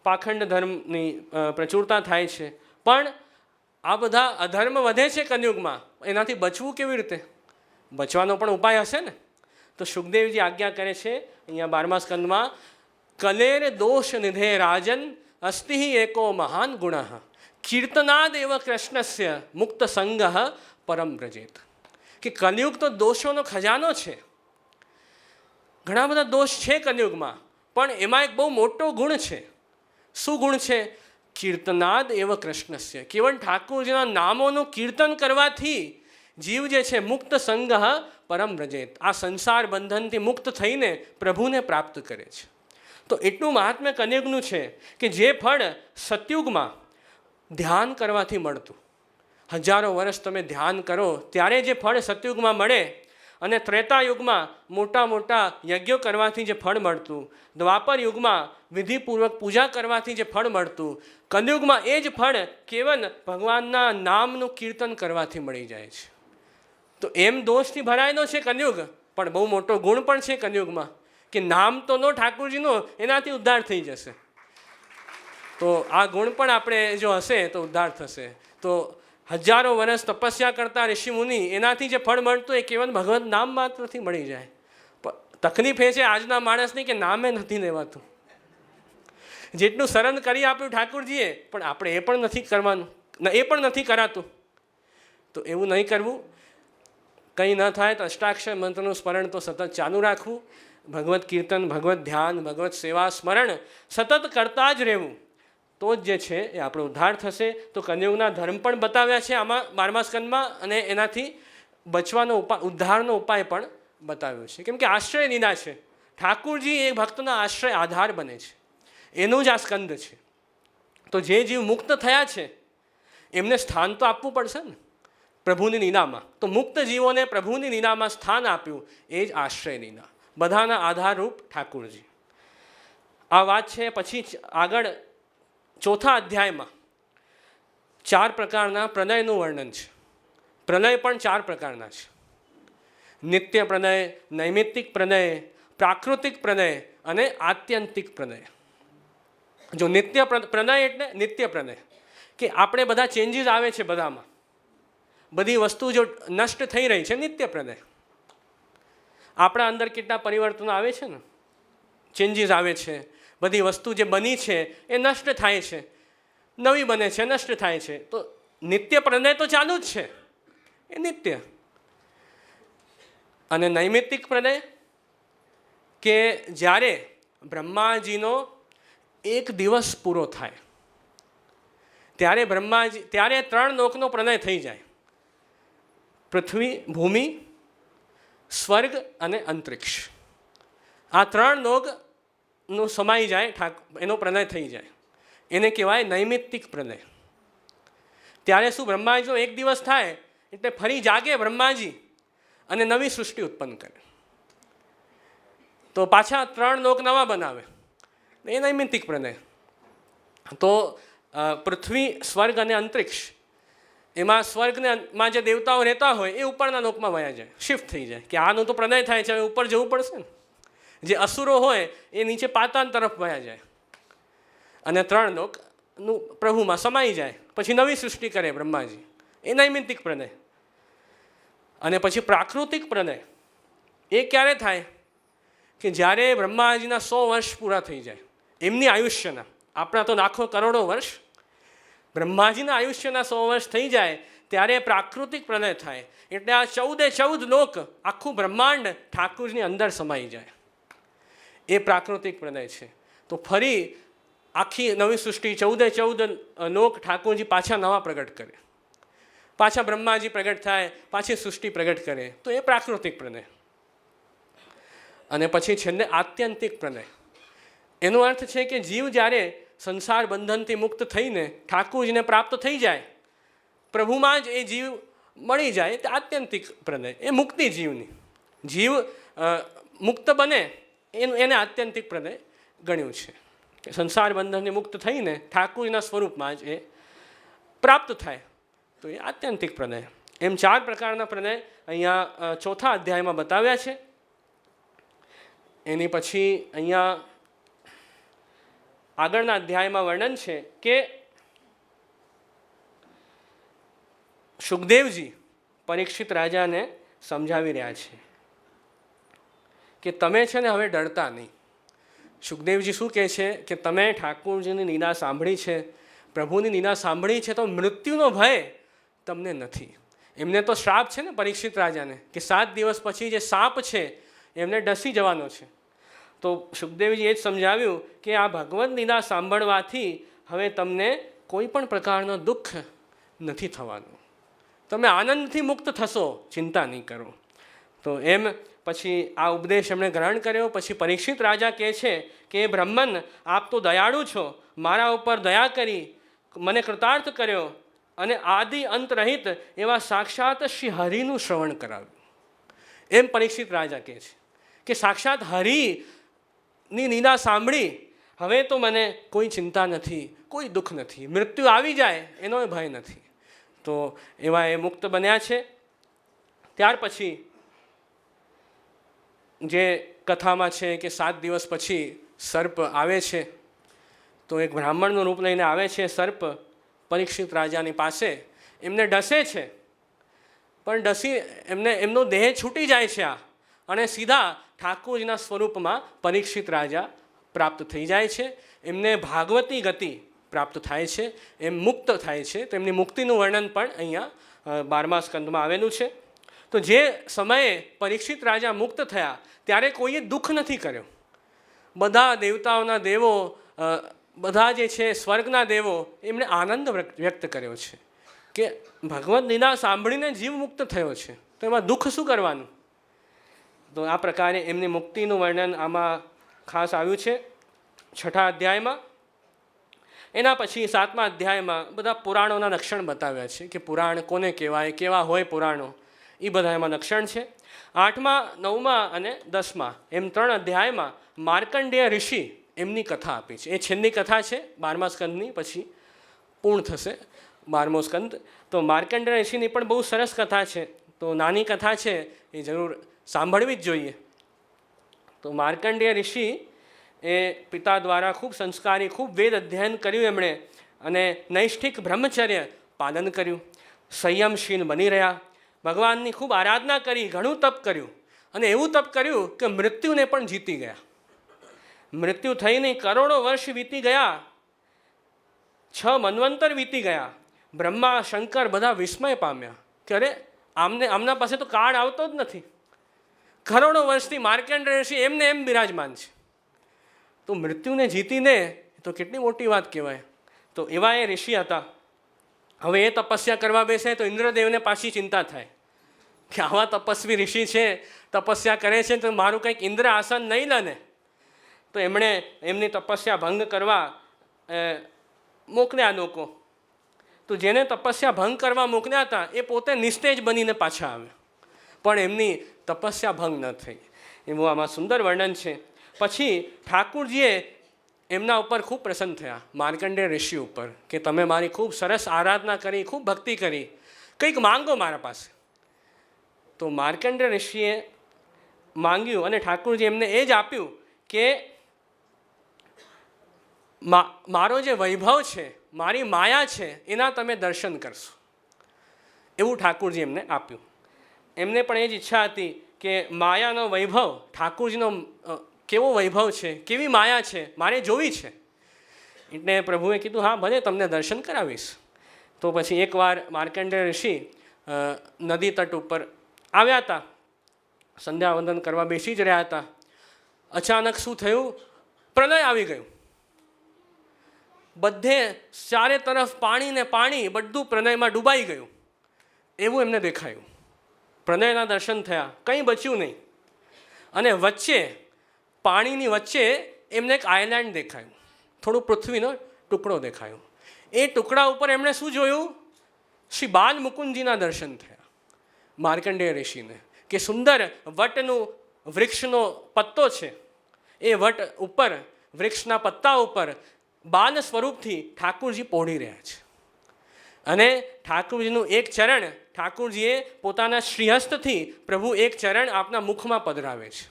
પાખંડ ધર્મની પ્રચુરતા થાય છે. પણ આ બધા અધર્મ વધે છે કલયુગમાં, એનાથી બચવું કેવી રીતે? બચવાનો પણ ઉપાય હશે ને. તો સુખદેવજી આજ્ઞા કરે છે અહીંયા 12મા સ્કંદમાં, કલેર દોષ નિધે રાજન અસ્તિ એકો મહાન ગુણ કીર્તનાદેવ કૃષ્ણસ્ય મુક્ત સંગ પરમ વ્રજેત. કે કલયુગ તો દોષોનો ખજાનો છે. ઘણા બધા દોષ છે કલયુગમાં, પણ એમાં એક બહુ મોટો ગુણ છે. શું ગુણ છે? કીર્તનાદ એવ કૃષ્ણસ્ય. કેવળ ઠાકોરજીના નામોનું કીર્તન કરવાથી જીવ જે છે મુક્ત સંગ પરમ વ્રજેત, આ સંસાર બંધનથી મુક્ત થઈને પ્રભુને પ્રાપ્ત કરે છે. તો એટલું મહાત્મ્ય કલયુગનું છે કે જે ફળ સતયુગમાં ધ્યાન કરવાથી મળતું, હજારો વર્ષ તમે ધ્યાન કરો ત્યારે જે ફળ સતયુગમાં મળે, અને ત્રેતા યુગમાં મોટા મોટા યજ્ઞો કરવાથી જે ફળ મળતું, દ્વાપર યુગમાં વિધિપૂર્વક પૂજા કરવાથી જે ફળ મળતું, કલયુગમાં એ જ ફળ કેવલ ભગવાનના નામનું કીર્તન કરવાથી મળી જાય છે. તો એમ દોષથી ભરાયેલો છે કલયુગ, પણ બહુ મોટો ગુણ પણ છે કલયુગમાં કે નામ તો નો ઠાકોરજીનો, એનાથી ઉદ્ધાર થઈ જશે. તો આ ગુણ પણ આપણે જો હશે તો ઉદ્ધાર થશે. તો હજારો વર્ષ તપસ્યા કરતા ઋષિમુનિ, એનાથી જે ફળ મળતું એ કેવલ ભગવત નામ માત્રથી મળી જાય. તકલીફ એ છે આજના માણસની કે નામે નથી લેવાતું. જેટલું શરણ કરી આપ્યું ઠાકોરજીએ, પણ આપણે એ પણ નથી કરવાનું, એ પણ નથી કરાતું. તો એવું નહીં કરવું. કંઈ ન થાય તો અષ્ટાક્ષર મંત્રનું સ્મરણ તો સતત ચાલુ રાખવું. ભગવત કીર્તન, ભગવત ધ્યાન, ભગવત સેવા સ્મરણ સતત કરતા જ રહેવું. તો જ જે છે એ આપણો ઉદ્ધાર થશે. તો કલિયુગના ધર્મ પણ બતાવ્યા છે આમાં 12મા સ્કંદમાં, અને એનાથી બચવાનો ઉપાય, ઉદ્ધારનો ઉપાય પણ બતાવ્યો છે. કેમ કે આશ્રય લીધા છે. ઠાકુરજી એ ભક્તના આશ્રય આધાર બને છે, એનું જ આ સ્કંદ છે. તો જે જીવ મુક્ત થયા છે એમને સ્થાન તો આપવું પડશે ને પ્રભુની લીલામાં. તો મુક્ત જીવોને પ્રભુની લીલામાં સ્થાન આપ્યું, એ જ આશ્રય લીલા, બધાના આધારરૂપ ઠાકુરજી. આ વાત છે. પછી આગળ 4થા અધ્યાયમાં 4 પ્રકારના પ્રલયનું વર્ણન છે. પ્રલય પણ 4 પ્રકારના છે: નિત્ય પ્રલય, નૈમિત્તિક પ્રલય, પ્રાકૃતિક પ્રલય અને આત્યંતિક પ્રલય. જો નિત્ય પ્રલય એટલે નિત્ય પ્રલય કે આપણે બધા ચેન્જીસ આવે છે, બધામાં બધી વસ્તુ જો નષ્ટ થઈ રહી છે, નિત્ય પ્રલય. આપણા અંદર કેટલા પરિવર્તનો આવે છે ને, ચેન્જીસ આવે છે. બધી વસ્તુ જે બની છે એ નષ્ટ થાય છે, નવી બને છે, નષ્ટ થાય છે. તો નિત્ય પ્રલય તો ચાલુ જ છે, એ નિત્ય. અને નૈમિત્તિક પ્રલય કે જ્યારે બ્રહ્માજીનો 1 દિવસ પૂરો થાય ત્યારે ત્યારે 3 લોકનો પ્રલય થઈ જાય: પૃથ્વી, ભૂમિ, સ્વર્ગ અને અંતરિક્ષ. આ 3 લોકનું સમાઈ જાય, એનો પ્રલય થઈ જાય. એને કહેવાય નૈમિત્તિક પ્રલય. ત્યારે શું, બ્રહ્માજીનો 1 દિવસ થાય એટલે ફરી જાગે બ્રહ્માજી અને નવી સૃષ્ટિ ઉત્પન્ન કરે. તો પાછા 3 લોક નવા બનાવે, એ નૈમિત્તિક પ્રલય. તો પૃથ્વી, સ્વર્ગ અને અંતરિક્ષ, એમાં સ્વર્ગમાં જે દેવતાઓ રહેતા હોય એ ઉપરના લોકમાં વયા જાય, શિફ્ટ થઈ જાય. કે આનું તો પ્રલય થાય છે, હવે ઉપર જવું પડશે ને. જે અસુરો હોય એ નીચે પાતાળ તરફ વયા જાય અને 3 લોકનું પ્રભુમાં સમાઈ જાય. પછી નવી સૃષ્ટિ કરે બ્રહ્માજી, એ નૈમિત્તિક પ્રલય. અને પછી પ્રાકૃતિક પ્રલય એ ક્યારે થાય કે જ્યારે બ્રહ્માજીના 100 વર્ષ પૂરા થઈ જાય એમની આયુષ્યના. આપણા તો લાખો કરોડો વર્ષ, બ્રહ્માજીના આયુષ્યના 100 વર્ષ થઈ જાય ત્યારે પ્રાકૃતિક પ્રલય થાય. એટલે આ 14 લોક, આખું બ્રહ્માંડ ઠાકુરની અંદર સમાઈ જાય, એ પ્રાકૃતિક પ્રલય છે. તો ફરી આખી નવી સૃષ્ટિ, 14 લોક ઠાકુરજી પાછા નવા પ્રગટ કરે, પાછા બ્રહ્માજી પ્રગટ થાય, પાછી સૃષ્ટિ પ્રગટ કરે. તો એ પ્રાકૃતિક પ્રલય. અને પછી છેલ્લે આત્યંતિક પ્રલય. એનો અર્થ છે કે જીવ જ્યારે સંસાર બંધનથી મુક્ત થઈને ઠાકુરજીને પ્રાપ્ત થઈ જાય, પ્રભુમાં જ એ જીવ મળી જાય, તે આત્યંતિક પ્રલય. એ મુક્તિ જીવની. જીવ મુક્ત બને એને આત્યંતિક પ્રલય ગણ્યું છે. કે સંસાર બંધનથી મુક્ત થઈને ઠાકુરના સ્વરૂપમાં જ એ પ્રાપ્ત થાય, તો એ આત્યંતિક પ્રલય. એમ 4 પ્રકારના પ્રલય અહીંયા 4થા અધ્યાયમાં બતાવ્યા છે. એની પછી અહીંયા આગળના અધ્યાયમાં વર્ણન છે કે સુખદેવજી પરીક્ષિત રાજાને સમજાવી રહ્યા છે કે તમે છે ને હવે ડરતા નહીં. સુખદેવજી શું કહે છે કે તમે ઠાકુરજીની લીલા સાંભળી છે, પ્રભુની લીલા સાંભળી છે, તો મૃત્યુનો ભય તમને નથી. એમને તો શ્રાપ છે ને પરીક્ષિત રાજાને કે 7 દિવસ પછી જે સાપ છે એમને ડસી જવાનો છે. તો સુખદેવજી એ જ સમજાવ્યું કે આ ભગવદ લીલા સાંભળવાથી હવે તમને કોઈ પણ પ્રકારનો દુઃખ નથી થવાનું, તમે આનંદથી મુક્ત થશો, ચિંતા નહીં કરો. તો એમ પછી આ ઉપદેશ એમણે ગ્રહણ કર્યો. પછી પરીક્ષિત રાજા કહે છે કે બ્રહ્મન, આપ તો દયાળુ છો, મારા ઉપર દયા કરી મને કૃતાર્થ કર્યો અને આદિ અંત રહિત એવા સાક્ષાત શ્રી હરિનું શ્રવણ કરાવ્યું. એમ પરીક્ષિત રાજા કહે છે કે સાક્ષાત હરિની લીલા સાંભળી, હવે તો મને કોઈ ચિંતા નથી, કોઈ દુઃખ નથી, મૃત્યુ આવી જાય એનો ભય નથી. તો એવા એ મુક્ત બન્યા છે. ત્યાર પછી જે કથામાં છે કે 7 દિવસ પછી સર્પ આવે છે. તો એક બ્રાહ્મણનું રૂપ લઈને આવે છે સર્પ પરીક્ષિત રાજાની પાસે. એમને ડસે છે, પણ ડસી એમનો દેહ છૂટી જાય છે અને સીધા ઠાકોરજીના સ્વરૂપમાં પરીક્ષિત રાજા પ્રાપ્ત થઈ જાય છે. એમને ભાગવતી ગતિ પ્રાપ્ત થાય છે, એમ મુક્ત થાય છે. તો એમની મુક્તિનું વર્ણન પણ અહીંયા 12મા સ્કંદમાં આવેલું છે. તો જે સમયે પરીક્ષિત રાજા મુક્ત થયા ત્યારે કોઈએ દુઃખ નથી કર્યો. બધા દેવતાઓના દેવો, બધા જે છે સ્વર્ગના દેવો, એમણે આનંદ વ્યક્ત કર્યો છે કે ભગવદ્ લીલા સાંભળીને જીવ મુક્ત થયો છે, તો એમાં દુઃખ શું કરવાનું. તો આ પ્રકારે એમની મુક્તિનું વર્ણન આમાં ખાસ આવ્યું છે 6ઠા અધ્યાયમાં. એના પછી 7મા અધ્યાયમાં બધા પુરાણોના લક્ષણ બતાવ્યા છે કે પુરાણ કોને કહેવાય, કેવા હોય પુરાણો, એ બધા એમાં લક્ષણ છે. 8મા, 9મા અને 10મા એમ 3 અધ્યાયમાં માર્કંડેય ઋષિ એમની કથા આપી છે. એ છેલ્લી કથા છે 12મા સ્કંદની, પછી પૂર્ણ થશે 12મો સ્કંદ. તો માર્કંડેય ઋષિની પણ બહુ સરસ કથા છે. તો નાની કથા છે, એ જરૂર સાંભળવી જ જોઈએ. તો માર્કંડેય ઋષિ એ પિતા દ્વારા ખૂબ સંસ્કારી, ખૂબ વેદ અધ્યયન કર્યું એમણે, અને નૈષ્ઠિક બ્રહ્મચર્ય પાલન કર્યું, સંયમશીલ બની રહ્યા, ભગવાનની ખૂબ આરાધના કરી, ઘણું તપ કર્યું, અને એવું તપ કર્યું કે મૃત્યુને પણ જીતી ગયા. મૃત્યુ થઈને કરોડો વર્ષ વીતી ગયા, 6 મન્વંતર વીતી ગયા. બ્રહ્મા, શંકર બધા વિસ્મય પામ્યા કે અરે આમના પાસે તો કાળ આવતો જ નથી. કરોડો વર્ષથી માર્કંડેય ઋષિ એમને એમ બિરાજમાન છે. તો મૃત્યુને જીતીને તો કેટલી મોટી વાત કહેવાય. તો એવા એ ઋષિ હતા. હવે એ તપસ્યા કરવા બેસે તો ઇન્દ્રદેવને પાછી ચિંતા થાય કે આવા તપસ્વી ઋષિ છે, તપસ્યા કરે છે, તો મારું કંઈક ઇન્દ્ર આસન નહીં લે ને. તો એમણે એમની તપસ્યા ભંગ કરવા મોકલ્યા લોકો. તો જેને તપસ્યા ભંગ કરવા મોકલ્યા હતા એ પોતે નિસ્તેજ બનીને પાછા આવ્યા, પણ એમની તપસ્યા ભંગ ન થઈ. એવું આમાં સુંદર વર્ણન છે. પછી ઠાકુરજીએ એમના ઉપર ખૂબ પ્રસન્ન થયા, માર્કંડેય ઋષિ ઉપર, કે તમે મારી ખૂબ સરસ આરાધના કરી, ખૂબ ભક્તિ કરી, કંઈક માંગો મારા પાસે. તો માર્કંડેય ઋષિએ માંગ્યું અને ઠાકુરજી એમને એ જ આપ્યું કે મારો જે વૈભવ છે, મારી માયા છે, એના તમે દર્શન કરશો. એવું ઠાકુરજી એમને આપ્યું. એમને પણ એ જ ઈચ્છા હતી કે માયાનો વૈભવ, ઠાકુરજીનો કેવો વૈભવ છે, કેવી માયા છે, મારે જોવી છે. એટલે પ્રભુએ કીધું હા ભલે, તમને દર્શન કરાવીશ. તો પછી એકવાર માર્કંડેય ઋષિ નદી તટ ઉપર આવ્યા હતા, સંધ્યાવંદન કરવા બેસી જ રહ્યા હતા. અચાનક શું થયું, પ્રલય આવી ગયું. બધે ચારે તરફ પાણી ને પાણી, બધું પ્રલયમાં ડૂબાઈ ગયું એવું એમને દેખાયું. પ્રલયના દર્શન થયા, કંઈ બચ્યું નહીં. અને વચ્ચે, પાણીની વચ્ચે એમને એક આઇલેન્ડ દેખાયું, થોડું પૃથ્વીનો ટુકડો દેખાયો. એ ટુકડા ઉપર એમણે શું જોયું, શ્રી બાલ મુકુંદજીના દર્શન થયા માર્કંડેય ઋષિને, કે સુંદર વટનું વૃક્ષનો પત્તો છે, એ વટ ઉપર, વૃક્ષના પત્તા ઉપર બાલ સ્વરૂપથી ઠાકુરજી પોઢી રહ્યા છે. અને ઠાકુરજીનું એક ચરણ, ઠાકુરજીએ પોતાના શ્રીહસ્તથી પ્રભુ એક ચરણ આપના મુખમાં પધરાવે છે.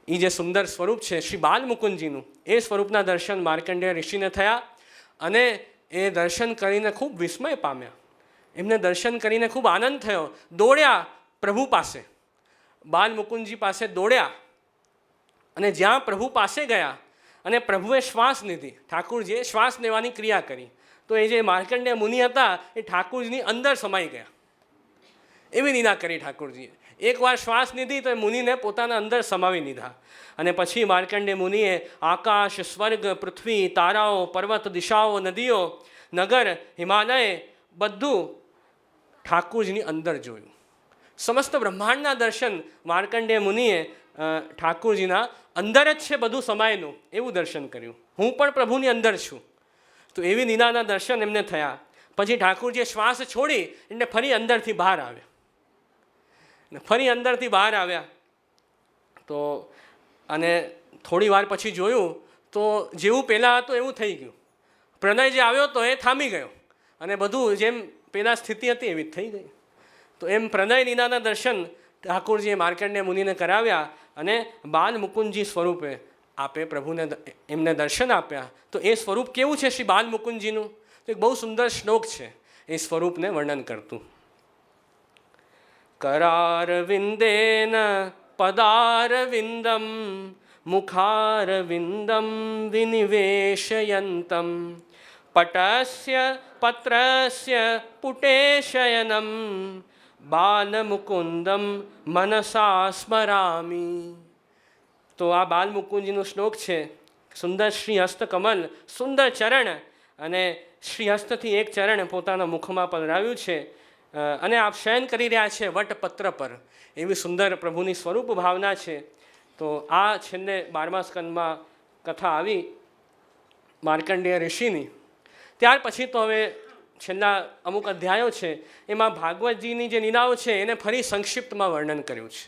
એ જે સુંદર સ્વરૂપ છે શ્રી બાલ મુકુંદજીનું, એ સ્વરૂપના દર્શન માર્કંડેય ઋષિને થયા. અને એ દર્શન કરીને ખૂબ વિસ્મય પામ્યા. એમને દર્શન કરીને ખૂબ આનંદ થયો. દોડ્યા પ્રભુ પાસે, બાલ મુકુંદજી પાસે દોડ્યા, અને જ્યાં પ્રભુ પાસે ગયા અને પ્રભુએ શ્વાસ લીધી, ઠાકુરજીએ શ્વાસ લેવાની ક્રિયા કરી. તો એ જે માર્કંડેય મુનિ હતા એ ઠાકુરજીની અંદર સમાઈ ગયા, એવી લીલા કરી ઠાકુરજીએ. એકવાર શ્વાસ લીધી તો એ મુનિને પોતાના અંદર સમાવી લીધા. અને પછી માર્કંડેય મુનિએ આકાશ, સ્વર્ગ, પૃથ્વી, તારાઓ, પર્વત, દિશાઓ, નદીઓ, નગર, હિમાલય બધું ઠાકુરજીની અંદર જોયું. સમસ્ત બ્રહ્માંડના દર્શન માર્કંડેય મુનિએ ઠાકુરજીના અંદર જ છે બધું સમાયેલું એવું દર્શન કર્યું. હું પણ પ્રભુની અંદર છું. તો એવી લીલાના દર્શન એમને થયા. પછી ઠાકુરજીએ શ્વાસ છોડી એટલે ફરી અંદરથી બહાર આવ્યા. ફરી અંદરથી બહાર આવ્યા તો અને થોડી વાર પછી જોયું તો જેવું પહેલાં હતું એવું થઈ ગયું. પ્રલય જે આવ્યો તો એ થામી ગયો અને બધું જેમ પહેલાં સ્થિતિ હતી એવી જ થઈ ગઈ. તો એમ પ્રલય લીલાના દર્શન ઠાકુરજીએ માર્કંડેય મુનિને કરાવ્યા અને બાલ મુકુંદજી સ્વરૂપે આપે પ્રભુને એમને દર્શન આપ્યા. તો એ સ્વરૂપ કેવું છે શ્રી બાલ મુકુંદજીનું? તો એક બહુ સુંદર શ્લોક છે એ સ્વરૂપને વર્ણન કરતું. करारविन्देन पदारविन्दं मुखारविन्दं विनिवेशयन्तं પટસ્ય પત્રસ્ય પુટે શયનમ બાલમુકુંદમ મનસા સ્મરામી. તો આ બાલમુકુંદજીનો શ્લોક છે. સુંદર શ્રીહસ્ત કમલ, સુંદર ચરણ, અને શ્રીહસ્તથી એક ચરણ પોતાના મુખમાં પધરાવ્યું છે અને આપ શયન કરી રહ્યા છે વટપત્ર પર. એવી સુંદર પ્રભુની સ્વરૂપ ભાવના છે. તો આ છેલ્લે 12મા સ્કંદમાં કથા આવી માર્કંડેય ઋષિની. ત્યાર પછી તો હવે છેલ્લા અમુક અધ્યાયો છે એમાં ભાગવતજીની જે લીલાઓ છે એને ફરી સંક્ષિપ્તમાં વર્ણન કર્યું છે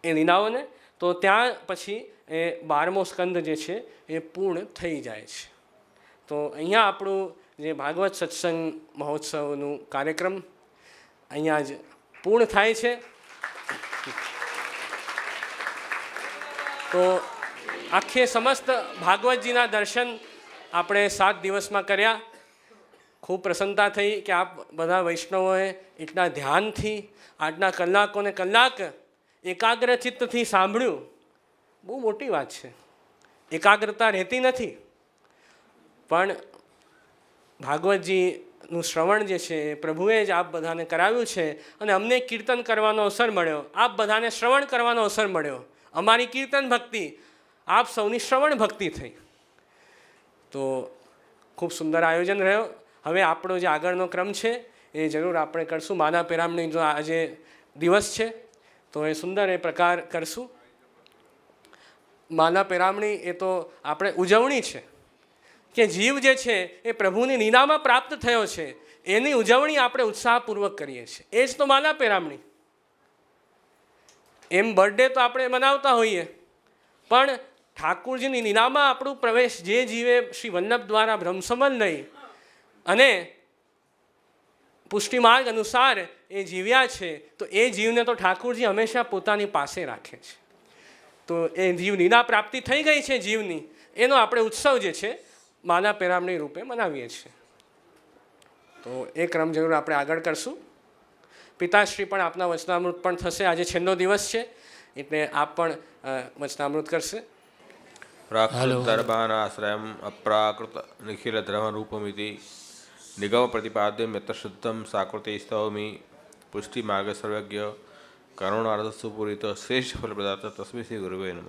એ લીલાઓને. તો ત્યાં પછી એ 12મો સ્કંદ જે છે એ પૂર્ણ થઈ જાય છે. તો અહીંયા આપણું જે ભાગવત સત્સંગ મહોત્સવનું કાર્યક્રમ અહીંયા જ પૂર્ણ થાય છે. તો આખે સમસ્ત ભાગવતજીના દર્શન આપણે 7 દિવસમાં કર્યા. ખૂબ પ્રસન્નતા થઈ કે આપ બધા વૈષ્ણવોએ એટલા ધ્યાનથી આજના કલાકોને કલાક એકાગ્ર ચિત્તથી સાંભળ્યું. બહુ મોટી વાત છે. એકાગ્રતા રહેતી નથી, પણ ભાગવતજીનું શ્રવણ જે છે એ પ્રભુએ જ આપ બધાને કરાવ્યું છે અને અમને કીર્તન કરવાનો અવસર મળ્યો, આપ બધાને શ્રવણ કરવાનો અવસર મળ્યો. અમારી કીર્તન ભક્તિ આપ સૌની શ્રવણ ભક્તિ થઈ. તો ખૂબ સુંદર આયોજન રહ્યો. હવે આપણો જે આગળનો ક્રમ છે એ જરૂર આપણે કરશું. માના પેરામણી જો આજે દિવસ છે તો એ સુંદર એ પ્રકાર કરશું. માના પેરામણી એ તો આપણે ઉજવણી છે કે જીવ જે છે એ પ્રભુની લીલામાં પ્રાપ્ત થયો છે, એની ઉજવણી આપણે ઉત્સાહપૂર્વક કરીએ છીએ. એ જ તો માના પેરામણી. એમ બર્થડે તો આપણે મનાવતા હોઈએ, પણ ઠાકુરજીની લીલામાં આપણું પ્રવેશ જે જીવે શ્રી વલ્લભ દ્વારા બ્રહ્મસમન લઈ અને પુષ્ટિમાર્ગ અનુસાર એ જીવ્યા છે, તો એ જીવને તો ઠાકુરજી હંમેશા પોતાની પાસે રાખે છે. તો એ જીવ લીલા પ્રાપ્તિ થઈ ગઈ છે જીવની, એનો આપણે ઉત્સવ જે છે માના પેરામણી રૂપે મનાવીએ છીએ. તો એ ક્રમ જરૂર આપણે આગળ કરશું. પિતાશ્રી પણ આપના વચનામૃત પણ થશે. આજે છેલ્લો દિવસ છે એટલે આપ પણ વચનામૃત કરશે. પ્રાકૃતર્ભાનાશ્રયમ અપ્રાકૃત નિખિલ ધર્મ રૂપમિતિ નિગમ પ્રતિપાદ્યમ યત્ર શુદ્ધમ સાકૃતિ સ્તવમી પુષ્ટિ માર્ગ સર્વજ્ઞ કરુણાર્થ સુપૂરિત શ્રેષ્ઠ ફલ પ્રદાતા તસ્मै શ્રી ગુરુવે નમઃ.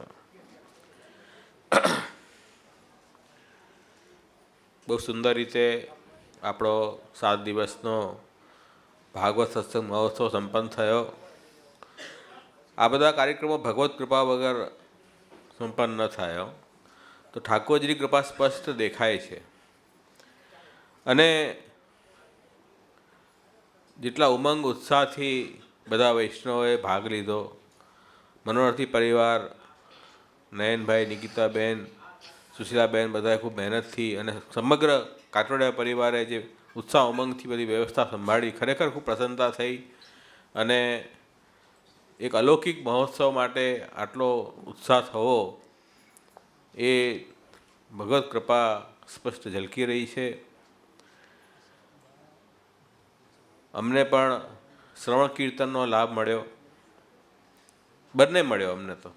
બહુ સુંદર રીતે આપણો 7 દિવસનો ભાગવત સત્સંગ મહોત્સવ સંપન્ન થયો. આ બધા કાર્યક્રમો ભગવત કૃપા વગર સંપન્ન ન થયો. તો ઠાકોરજીની કૃપા સ્પષ્ટ દેખાય છે. અને જેટલા ઉમંગ ઉત્સાહથી બધા વૈષ્ણવોએ ભાગ લીધો, મનોરથી પરિવાર, નયનભાઈ, નિકિતાબેન, સુશીલાબેન, બધાએ ખૂબ મહેનતથી અને સમગ્ર કાટોડિયા પરિવારે જે ઉત્સાહ ઉમંગથી બધી વ્યવસ્થા સંભાળી, ખરેખર ખૂબ પ્રસન્નતા થઈ. અને એક અલૌકિક મહોત્સવ માટે આટલો ઉત્સાહ થવો એ ભગવત કૃપા સ્પષ્ટ ઝલકી રહી છે. અમને પણ શ્રવણ કીર્તનનો લાભ મળ્યો, બંને મળ્યો. અમને તો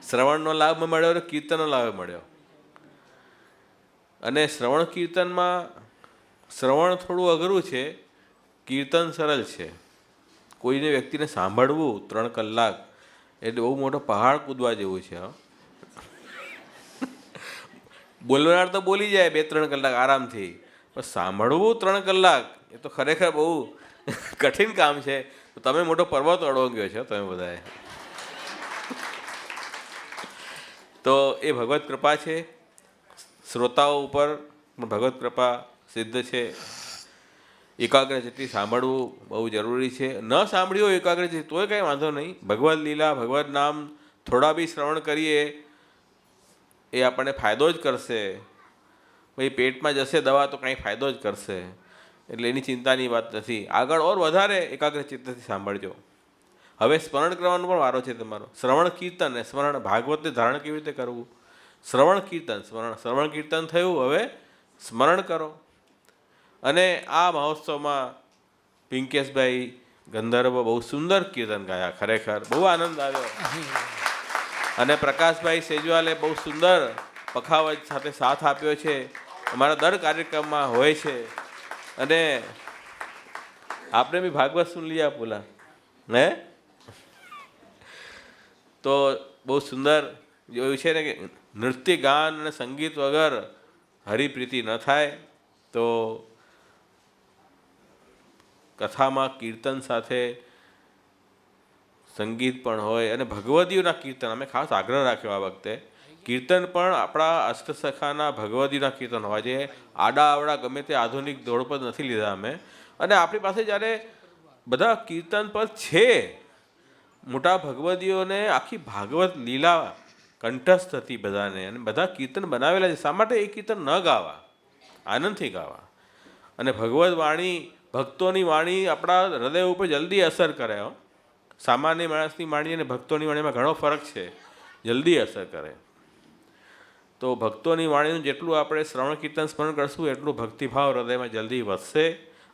શ્રવણનો લાભ મળ્યો અને કીર્તનનો લાભ મળ્યો. અને શ્રવણ કીર્તનમાં શ્રવણ થોડું અઘરું છે, કીર્તન સરળ છે. કોઈને વ્યક્તિને સાંભળવું 3 કલાક એટલે બહુ મોટો પહાડ કૂદવા જેવું છે. બોલનાર તો બોલી જાય 2-3 કલાક આરામથી, પણ સાંભળવું 3 કલાક એ તો ખરેખર બહુ કઠિન કામ છે. તમે મોટો પર્વત અડોગ્યો છો તમે બધાએ. તો એ ભગવત કૃપા છે. શ્રોતાઓ ઉપર પણ ભગવત કૃપા સિદ્ધ છે. એકાગ્રચિત્તથી સાંભળવું બહુ જરૂરી છે. ન સાંભળ્યું હોય એકાગ્રચિત્ત તોય કંઈ વાંધો નહીં. ભગવત લીલા, ભગવત નામ થોડા બી શ્રવણ કરીએ એ આપણને ફાયદો જ કરશે. ભાઈ પેટમાં જશે દવા તો કંઈ ફાયદો જ કરશે, એટલે એની ચિંતાની વાત નથી. આગળ ઓર વધારે એકાગ્રચિત્તથી સાંભળજો. હવે સ્મરણ કરવાનો પણ વારો છે તમારો. શ્રવણ કીર્તન ને સ્મરણ, ભાગવતને ધારણ કેવી રીતે કરવું? શ્રવણ કીર્તન, શ્રવણ કીર્તન થયું, હવે સ્મરણ કરો. અને આ મહોત્સવમાં પિંકેશભાઈ ગંધર્વ બહુ સુંદર કીર્તન ગાયા, ખરેખર બહુ આનંદ આવ્યો. અને પ્રકાશભાઈ સેજવાલે બહુ સુંદર પખાવજ સાથે સાથ આપ્યો છે. અમારા દર કાર્યક્રમમાં હોય છે. અને આપણે બી ભાગવત સુન લીયા બોલા હે. તો બહુ સુંદર એવું છે ને કે નૃત્ય ગાન અને સંગીત વગર હરિપ્રીતિ ન થાય. તો કથામાં કીર્તન સાથે સંગીત પણ હોય અને ભગવદીઓના કીર્તન અમે ખાસ આગ્રહ રાખ્યો આ વખતે. કીર્તન પણ આપણા અષ્ટસખાના ભગવદીના કીર્તન હોવા જોઈએ. આડા આવડા ગમે તે આધુનિક દોડપદ નથી લીધા અમે. અને આપણી પાસે જ્યારે બધા કીર્તન પર છે, મોટા ભગવદીઓને આખી ભાગવત લીલા કંઠસ્થ હતી બધાને, અને બધા કીર્તન બનાવેલા છે. શા માટે એ કીર્તન ન ગાવા? આનંદથી ગાવા. અને ભગવદ વાણી, ભક્તોની વાણી આપણા હૃદય ઉપર જલ્દી અસર કરે. સામાન્ય માણસની વાણી અને ભક્તોની વાણીમાં ઘણો ફરક છે. જલ્દી અસર કરે. તો ભક્તોની વાણીનું જેટલું આપણે શ્રવણ કીર્તન સ્મરણ કરશું એટલું ભક્તિભાવ હૃદયમાં જલ્દી વધશે,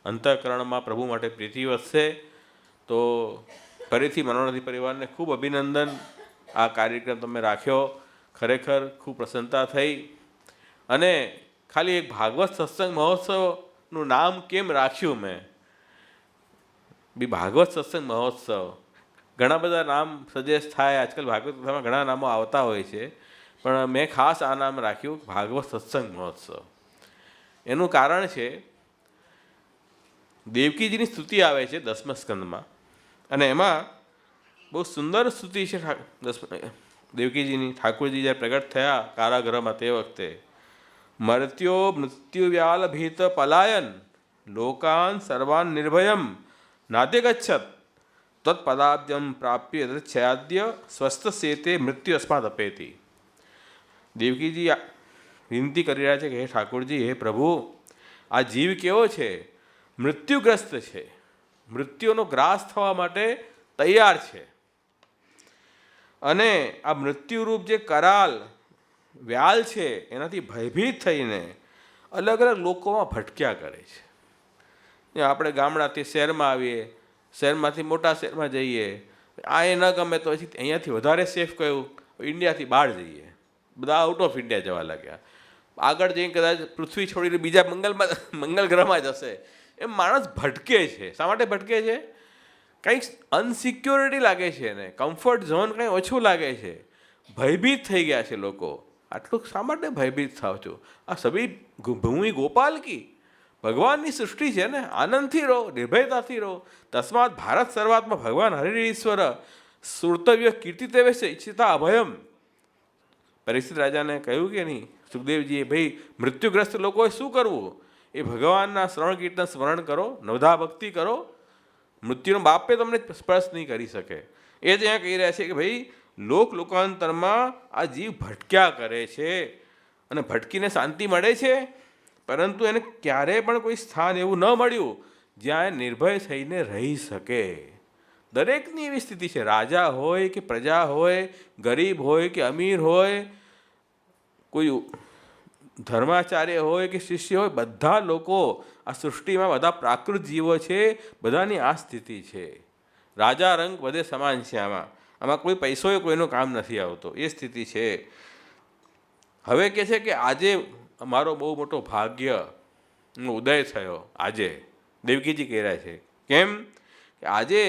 અંતઃકરણમાં પ્રભુ માટે પ્રીતિ વધશે. તો ફરીથી મનોરથી પરિવારને ખૂબ અભિનંદન. આ કાર્યક્રમ તમે રાખ્યો, ખરેખર ખૂબ પ્રસન્નતા થઈ. અને ખાલી એક ભાગવત સત્સંગ મહોત્સવનું નામ કેમ રાખ્યું મેં? બી ભાગવત સત્સંગ મહોત્સવ, ઘણા બધા નામ સજેસ્ટ થાય. આજકાલ ભાગવત કથામાં ઘણા નામો આવતા હોય છે, પણ મેં ખાસ આ નામ રાખ્યું ભાગવત સત્સંગ મહોત્સવ. એનું કારણ છે દેવકીજીની સ્તુતિ આવે છે 10મા સ્કંદમાં, અને એમાં બહુ સુંદર સ્તુતિ છે દેવકીજીની. ઠાકોરજી જ્યારે પ્રગટ થયા કારાગૃહમાં તે વખતે, મર્ત્યો મૃત્યુવ્યાલ ભીત પલાયન લોકાન સર્વાન નિર્ભયમ નાતે ગચ્છત તત્પદાબ્જમ પ્રાપ્ય છયાદ્ય સ્વસ્થ સેતે મૃત્યુ અસ્માદ અપેતી. દેવકીજી વિનંતી કરી રહ્યા છે કે હે ઠાકોરજી, હે પ્રભુ, આ જીવ કેવો છે? મૃત્યુગ્રસ્ત છે, મૃત્યુનો ગ્રાસ થવા માટે તૈયાર છે. અને આ મૃત્યુરૂપ જે કરાલ વ્યાલ છે એનાથી ભયભીત થઈને અલગ અલગ લોકોમાં ભટક્યા કરે છે. આપણે ગામડાથી શહેરમાં આવીએ, શહેરમાંથી મોટા શહેરમાં જઈએ, આ એ ન ગમે તો પછી અહીંયાથી વધારે સેફ કયું ઇન્ડિયાથી બહાર જઈએ. બધા આઉટ ઓફ ઇન્ડિયા જવા લાગ્યા. આગળ જઈને કદાચ પૃથ્વી છોડીને બીજા મંગલ ગ્રહમાં જશે. એમ માણસ ભટકે છે. શા માટે ભટકે છે? કંઈક અનસિક્યોરિટી લાગે છે એને, કમ્ફર્ટ ઝોન કંઈ ઓછું લાગે છે, ભયભીત થઈ ગયા છે લોકો. આટલું શા માટે ભયભીત થાવ છો? આ સભી ભૂમિ ગોપાલ કી ભગવાનની સૃષ્ટિ છે ને. આનંદથી રહો, નિર્ભયતાથી રહો. તસ્માત ભારત સર્વાત્મા ભગવાન હરિશ્વર સુર્તવ્ય કીર્તિતવ્ય ઈચ્છિતા અભયમ. પરીક્ષિત રાજાને કહ્યું કે નહીં, સુખદેવજીએ, ભાઈ મૃત્યુગ્રસ્ત લોકોએ શું કરવું? એ ભગવાનના શ્રવણ કીર્તન સ્મરણ કરો, નવધા ભક્તિ કરો. મૃત્યુનો બાપે તમને સ્પર્શ નહીં કરી શકે. એ જ અહીંયા કહી રહ્યા છે કે ભાઈ લોકાંતરમાં આ જીવ ભટક્યા કરે છે, અને ભટકીને શાંતિ મળે છે, પરંતુ એને ક્યારેય પણ કોઈ સ્થાન એવું ન મળ્યું જ્યાં એ નિર્ભય થઈને રહી શકે. દરેકની એવી સ્થિતિ છે. રાજા હોય કે પ્રજા હોય, ગરીબ હોય કે અમીર હોય, કોઈ ધર્માચાર્ય હોય કે શિષ્ય હોય, બધા લોકો આ સૃષ્ટિમાં બધા પ્રાકૃત જીવો છે, બધાની આ સ્થિતિ છે. રાજા રંગ બધે સમાન છે. આમાં કોઈ પૈસો કોઈનું કામ નથી આવતો, એ સ્થિતિ છે. હવે કહે છે કે આજે અમારો બહુ મોટો ભાગ્યનો ઉદય થયો. આજે દેવકીજી કહી રહ્યા છે. કેમ કે આજે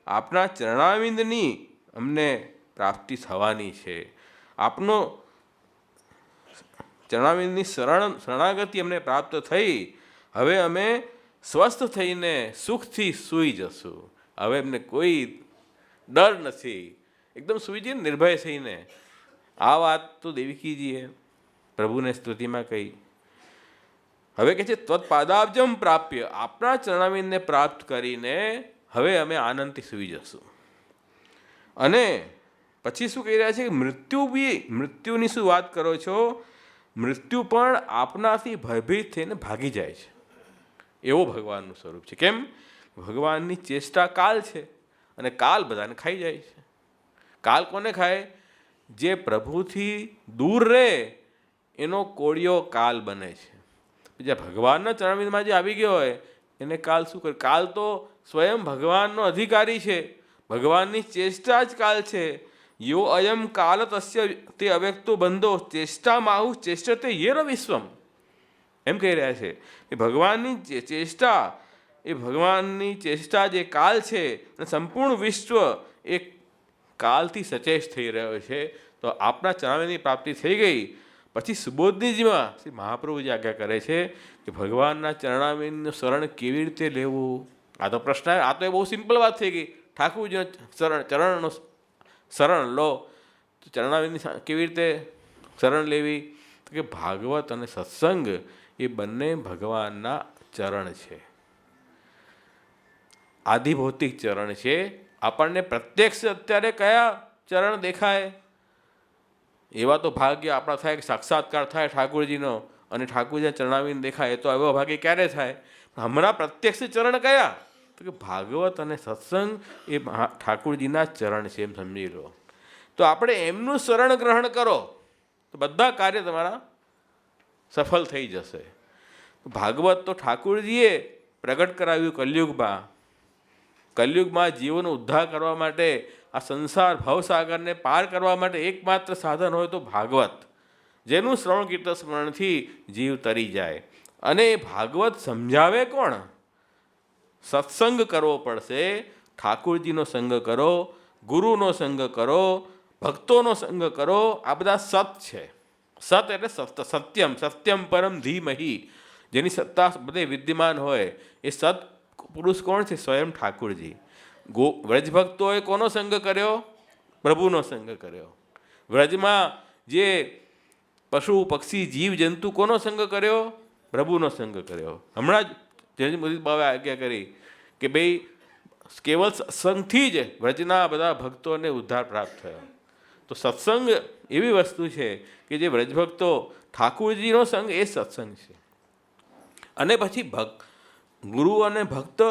આપના ચરણાવિંદની અમને પ્રાપ્તિ થવાની છે. આપનો ચરણાવિંદની શરણાગતિ અમને પ્રાપ્ત થઈ. હવે અમે સ્વસ્થ થઈને સુખથી સૂઈ જશું. હવે એમને કોઈ ડર નથી, એકદમ સૂઈ જઈને નિર્ભય થઈને. આ વાત તો દેવકીજીએ પ્રભુને સ્તુતિમાં કહી. હવે કહે છે ત્વત્પાદાબ્જમ પ્રાપ્ય, આપણા ચરણાવિંદને પ્રાપ્ત કરીને હવે અમે આનંદથી સૂઈ જશું. અને પછી શું કહી રહ્યા છે કે મૃત્યુની શું વાત કરો છો? મૃત્યુ પણ આપનાથી ભયભીત થઈને ભાગી જાય છે. એવો ભગવાનનું સ્વરૂપ છે. કેમ? ભગવાનની ચેષ્ટા કાલ છે, અને કાલ બધાને ખાઈ જાય છે. કાલ કોને ખાય? જે પ્રભુથી દૂર રહે એનો કોળિયો કાલ બને છે. બીજા ભગવાનના ચરણવિંદમાં જે આવી ગયો હોય એને કાલ શું કરે? કાલ તો સ્વયં ભગવાનનો અધિકારી છે. ભગવાનની ચેષ્ટા જ કાલ છે. યો અયમ કાલ તસ્ય તે અવ્યક્તો બંધો ચેષ્ટા માહુ ચેષ્ટતે યેર વિશ્વમ. એમ કહી રહ્યા છે કે ભગવાનની ચેષ્ટા, એ ભગવાનની ચેષ્ટા જે કાલ છે અને સંપૂર્ણ વિશ્વ એ કાલથી સચેત થઈ રહ્યો છે. તો આપના ચરણની પ્રાપ્તિ થઈ ગઈ પછી સુબોધનીજીમાં શ્રી મહાપ્રભુજી આજ્ઞા કરે છે કે ભગવાનના ચરણાવીનનું શરણ કેવી રીતે લેવું. આ તો પ્રશ્ન, આ તો એ બહુ સિમ્પલ વાત થઈ ગઈ. ઠાકુરજીનો ચરણનો શરણ લો, તો ચરણાવીનની કેવી રીતે શરણ લેવી? તો કે ભાગવત અને સત્સંગ એ બંને ભગવાનના ચરણ છે, આધિભૌતિક ચરણ છે. આપણને પ્રત્યક્ષ અત્યારે કયા ચરણ દેખાય? એવા તો ભાગ્ય આપણા થાય કે સાક્ષાત્કાર થાય ઠાકોરજીનો અને ઠાકોરજીના ચરણાવીને દેખાય. એ તો એવો ભાગ્ય ક્યારે થાય? હમણાં પ્રત્યક્ષ ચરણ કયા? તો કે ભાગવત અને સત્સંગ એ ઠાકોરજીના ચરણ છે, એમ સમજી લો. તો આપણે એમનું શરણ ગ્રહણ કરો તો બધા કાર્ય તમારા સફળ થઈ જશે. ભાગવત તો ઠાકોરજીએ પ્રગટ કરાવ્યું કલયુગમાં. કલયુગમાં જીવનો ઉદ્ધાર કરવા માટે, આ સંસાર ભવસાગરને પાર કરવા માટે એકમાત્ર સાધન હોય તો ભાગવત, જેનું શ્રવણ કીર્તન સ્મરણથી જીવ તરી જાય. અને એ ભાગવત સમજાવે કોણ? સત્સંગ કરવો પડશે. ઠાકોરજીનો સંગ કરો, ગુરુનો સંગ કરો, ભક્તોનો સંગ કરો. આ બધા સત છે. સત એટલે સત્યમ, સત્યમ પરમ ધીમહી, જેની સત્તા બધે વિદ્યમાન હોય એ સત પુરુષ કોણ છે? સ્વયં ઠાકોરજી. વ્રજભક્તોએ કોનો સંગ કર્યો? પ્રભુનો સંગ કર્યો. વ્રજમાં જે પશુ પક્ષી જીવ જંતુ કોનો સંગ કર્યો? પ્રભુનો સંગ કર્યો. હમણાં જ જયંતિ મોદી બાબાએ આજ્ઞા કરી કે ભાઈ કેવલ સત્સંગથી જ વ્રજના બધા ભક્તોને ઉદ્ધાર પ્રાપ્ત થયો. તો સત્સંગ એવી વસ્તુ છે કે જે વ્રજભક્તો, ઠાકોરજીનો સંગ એ સત્સંગ છે. અને પછી ગુરુ અને ભક્ત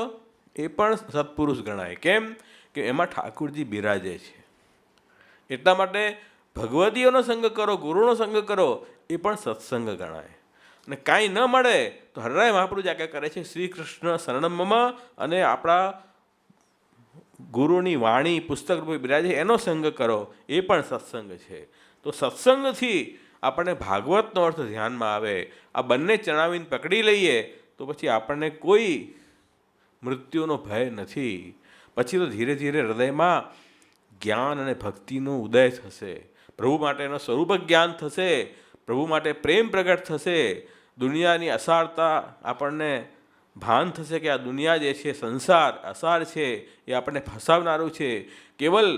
એ પણ સત્પુરુષ ગણાય. કેમ કે એમાં ઠાકોરજી બિરાજે છે. એટલા માટે ભગવદીઓનો સંગ કરો, ગુરુનો સંગ કરો, એ પણ સત્સંગ ગણાય. અને કાંઈ ન મળે તો હરરાય મહાપ્રભુ આજ્ઞા કરે છે શ્રી કૃષ્ણ શરણમમ, અને આપણા ગુરુની વાણી પુસ્તક રૂપે બિરાજે એનો સંગ કરો, એ પણ સત્સંગ છે. તો સત્સંગથી આપણને ભાગવતનો અર્થ ધ્યાનમાં આવે. આ બંને ચણાવીને પકડી લઈએ તો પછી આપણને કોઈ મૃત્યુનો ભય નથી. પછી તો ધીરે ધીરે હૃદયમાં જ્ઞાન અને ભક્તિનો ઉદય થશે. પ્રભુ માટેનો સ્વરૂપ જ્ઞાન થશે, પ્રભુ માટે પ્રેમ પ્રગટ થશે. દુનિયાની અસારતા આપણને ભાન થશે કે આ દુનિયા જે છે, સંસાર અસાર છે, એ આપણને ફસાવનારું છે. કેવલ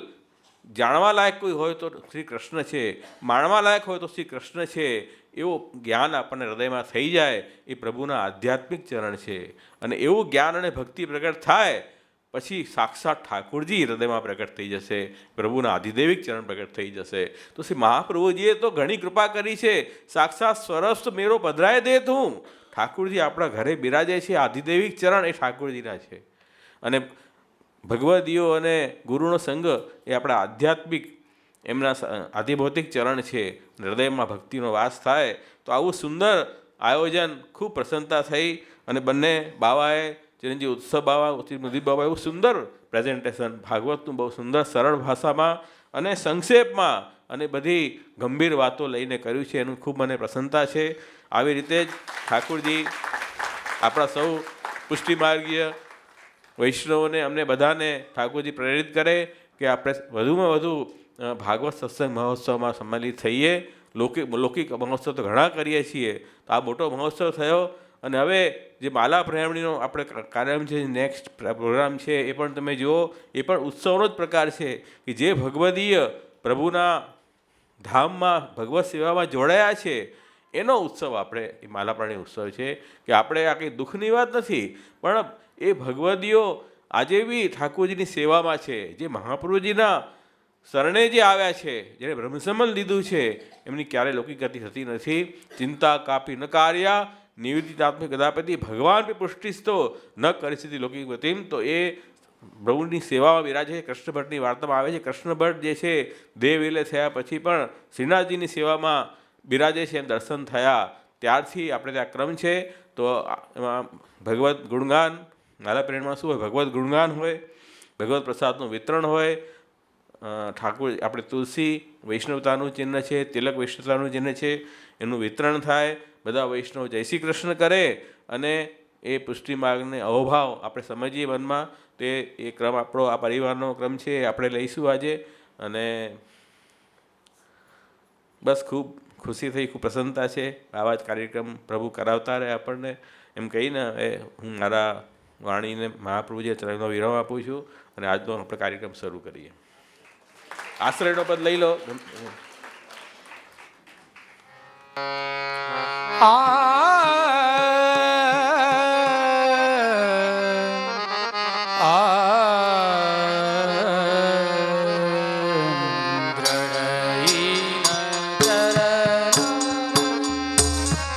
જાણવા લાયક કોઈ હોય તો શ્રી કૃષ્ણ છે, માણવા લાયક હોય તો શ્રી કૃષ્ણ છે, એવું જ્ઞાન આપણને હૃદયમાં થઈ જાય એ પ્રભુના આધ્યાત્મિક ચરણ છે. અને એવું જ્ઞાન અને ભક્તિ પ્રગટ થાય પછી સાક્ષાત ઠાકોરજી હૃદયમાં પ્રગટ થઈ જશે, પ્રભુના આધિદેવિક ચરણ પ્રગટ થઈ જશે. તો શ્રી મહાપ્રભુજીએ તો ઘણી કૃપા કરી છે. સાક્ષાત સ્વરસ્ત મેરો પધરાય દે તું. ઠાકોરજી આપણા ઘરે બિરાજે છે. આધિદેવિક ચરણ એ ઠાકોરજીના છે. અને ભગવદીઓ અને ગુરુનો સંગ એ આપણા આધ્યાત્મિક એમના આધિભૌતિક ચરણ છે. હૃદયમાં ભક્તિનો વાસ થાય. તો આવું સુંદર આયોજન, ખૂબ પ્રસન્નતા થઈ. અને બંને બાવાએ, ચિરંજીવ ઉત્સવ બાવા, મુદીપ બાબા, એવું સુંદર પ્રેઝન્ટેશન ભાગવતનું બહુ સુંદર સરળ ભાષામાં અને સંક્ષેપમાં અને બધી ગંભીર વાતો લઈને કર્યું છે. એનું ખૂબ મને પ્રસન્નતા છે. આવી રીતે જ ઠાકોરજી આપણા સૌ પુષ્ટિમાર્ગીય વૈષ્ણવોને, અમને બધાને ઠાકોરજી પ્રેરિત કરે કે આપણે વધુમાં વધુ ભાગવત સત્સંગ મહોત્સવમાં સંમેલિત થઈએ. લૌકિક મહોત્સવ તો ઘણા કરીએ છીએ, તો આ મોટો મહોત્સવ થયો. અને હવે જે માલા પ્રેમણીનો આપણે કાર્યક્રમ છે, નેક્સ્ટ પ્રોગ્રામ છે, એ પણ તમે જુઓ. એ પણ ઉત્સવનો જ પ્રકાર છે કે જે ભગવદીય પ્રભુના ધામમાં ભગવત સેવામાં જોડાયા છે એનો ઉત્સવ આપણે એ માલા પ્રાણી ઉત્સવ છે. કે આપણે આ કંઈ દુઃખની વાત નથી, પણ એ ભગવદીઓ આજે બી ઠાકોરજીની સેવામાં છે. જે મહાપ્રભુજીના શરણે જે આવ્યા છે, જેણે બ્રહ્મસમન લીધું છે, એમની ક્યારેય લૌકિક ગતિ થતી નથી. ચિંતા કાપી ન કાર્યા નિવેદિતાત્મક કદાપતિ ભગવાન પે પુષ્ટિસ્તો ન પરિસ્થિતિ લૌકિક ગતિમ. તો એ પ્રભુની સેવામાં બિરાજે છે. કૃષ્ણ ભટ્ટની વાર્તામાં આવે છે, કૃષ્ણ ભટ્ટ જે છે દેહ વિલય થયા પછી પણ શ્રીનાથજીની સેવામાં બિરાજે છે. એમ દર્શન થયા ત્યારથી આપણે ત્યાં ક્રમ છે. તો એમાં ભગવત ગુણગાન, માલા પ્રેરણમાં શું હોય? ભગવત ગુણગાન હોય, ભગવત પ્રસાદનું વિતરણ હોય, ઠાકોર આપણે તુલસી વૈષ્ણવતાનું ચિહ્ન છે, તિલક વૈષ્ણવતાનું ચિહ્ન છે, એનું વિતરણ થાય. બધા વૈષ્ણવ જય શ્રી કૃષ્ણ કરે અને એ પુષ્ટિ માર્ગને અહોભાવ આપણે સમજીએ મનમાં, તે એ ક્રમ આપણો આ પરિવારનો ક્રમ છે એ આપણે લઈશું આજે. અને બસ ખૂબ ખુશી થઈ, ખૂબ પ્રસન્નતા છે. આવા જ કાર્યક્રમ પ્રભુ કરાવતા રહે આપણને, એમ કહીને હવે હું મારા વાણીને મહાપ્રભુજીના ચરણનો વિરામ આપું છું અને આજનો આપણે કાર્યક્રમ શરૂ કરીએ. આશ્રયનો પદ લઈ લો.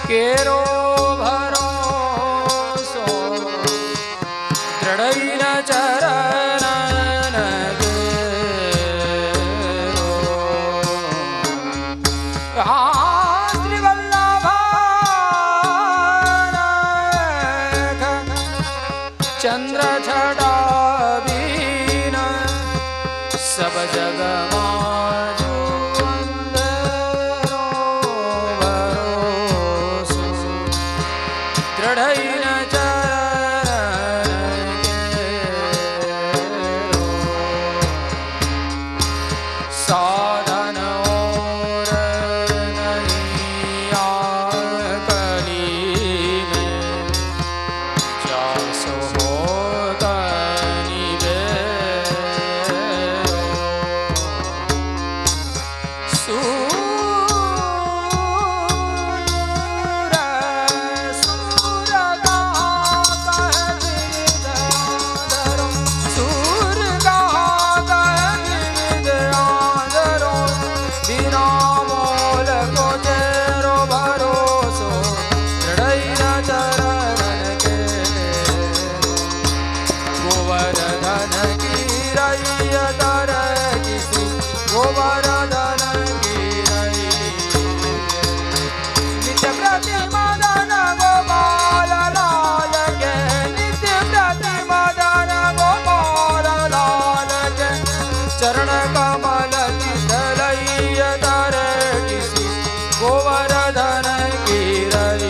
કેરો ભરોસો દ્રઢઈના ચરણ શ્રી વલ્લભ ચંદ્ર છટાવીન સબ જગમાં चरण कमल चितलय तर किसी गोवर्धन गिरई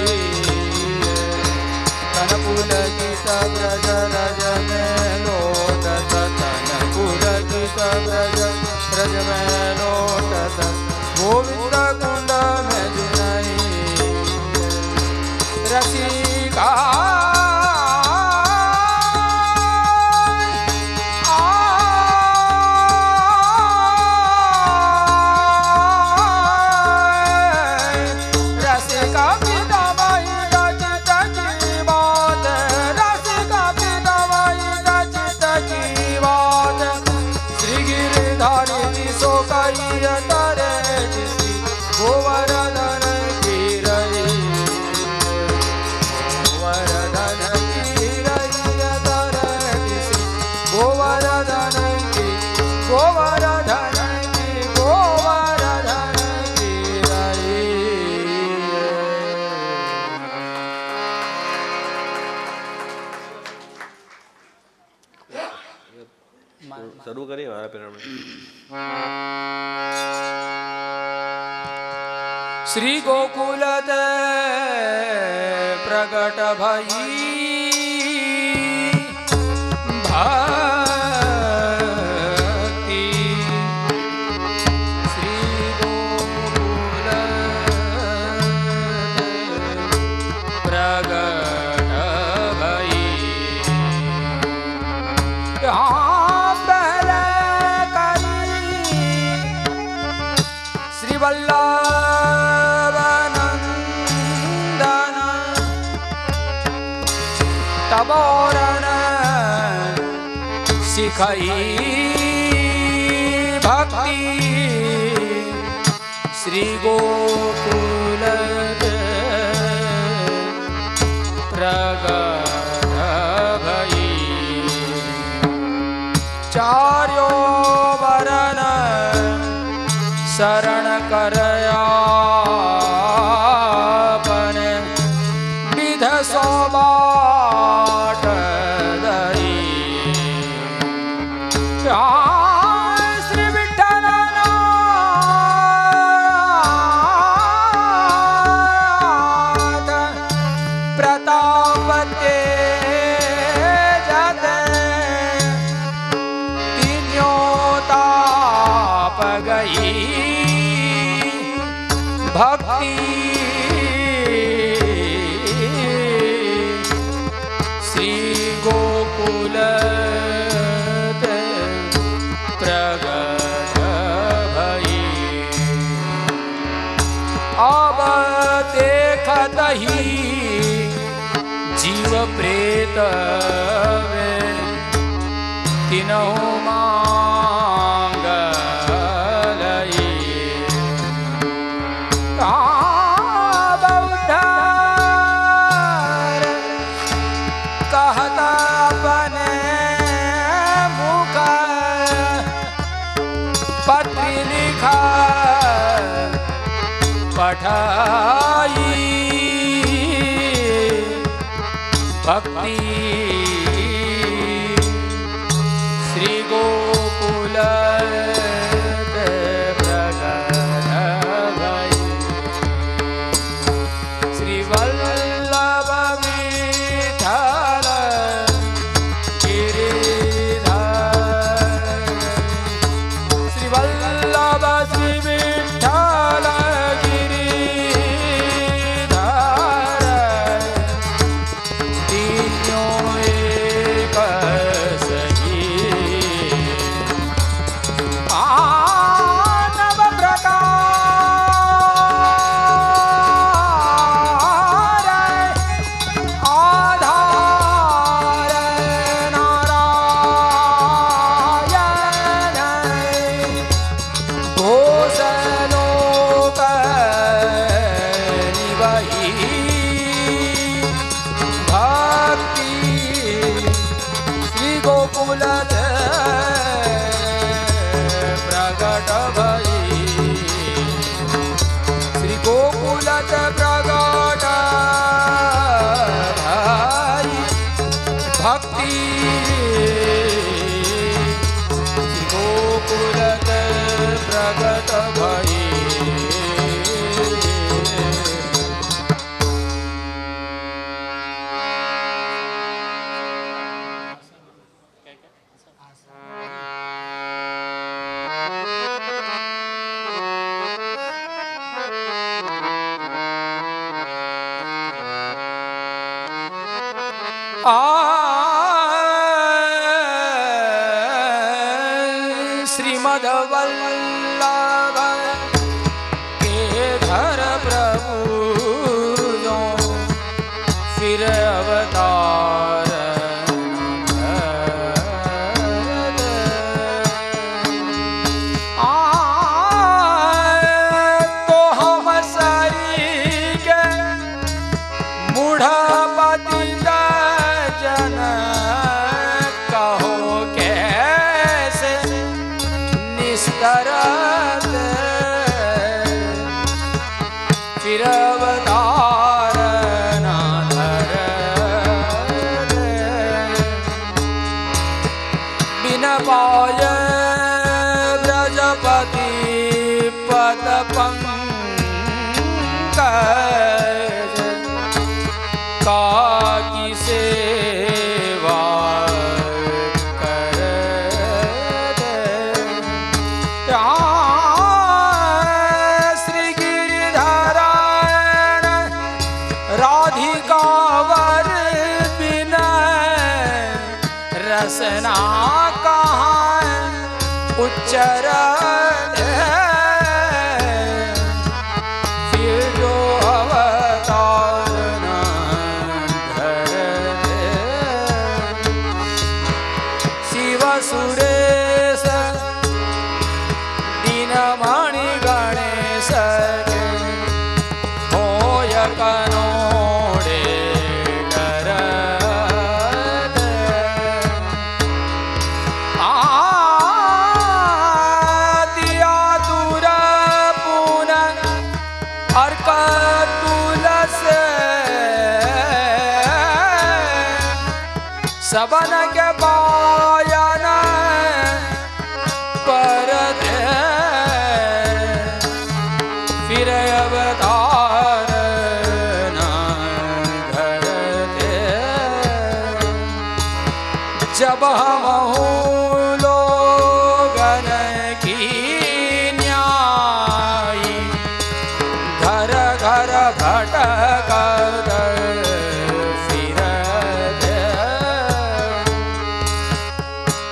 तन पुलकित ब्रज रज में लोटत तन पुलकित ब्रज रज में लोटत गोविंद कुंड में जुनई रसिका શરૂ કરીએ મારા પેલા. श्री गोकुल ते प्रगट भई भक्ति श्री गोकुल प्रगट भई श्री वल्लभनंदन तबोरन सिखई भक्ति श्री गोकुल प्रगट भई चार्यो वरन शरण करयापने विध सोबाट दई श्री विठ्ठल तापते जाते तीनों ताप गई भक्ति श्री गोकुल प्रगट भई अब देखत ही जीव प्रेत वे तीनों मांगलई कहता बने मुख पत्र लिखा पठाई भक्ति श्री गोकुल प्रगट भई श्री वल्लभ विठ्ठल गिरिधर श्री वल्लभ श्री विठ्ठल प्रगट भई श्री गोकुल प्रगट भई भक्ति श्री गोकुल प्रगट भई श्रीमद वल्लभ के धर प्रभु जो फिर अवतार तो हम सरी के मूढ़पति जन कहो कैसे निष्करत फिर अवतार न धर बिन पाय ब्रजपति पद पंकज काकी सेवा कर दे श्री गिरिधर राधिका वर बिन रसना कहाँ उच्चर फिर जो अवतार सुरेश दीनमणि गणेश होय कनोड़े कर दिया दूर पुन अर्क तुलस सबन के पायन पर दे फिर अवतार न धर जब हम हूँ लोगन की न्यायी, घर घर भटक फिरत,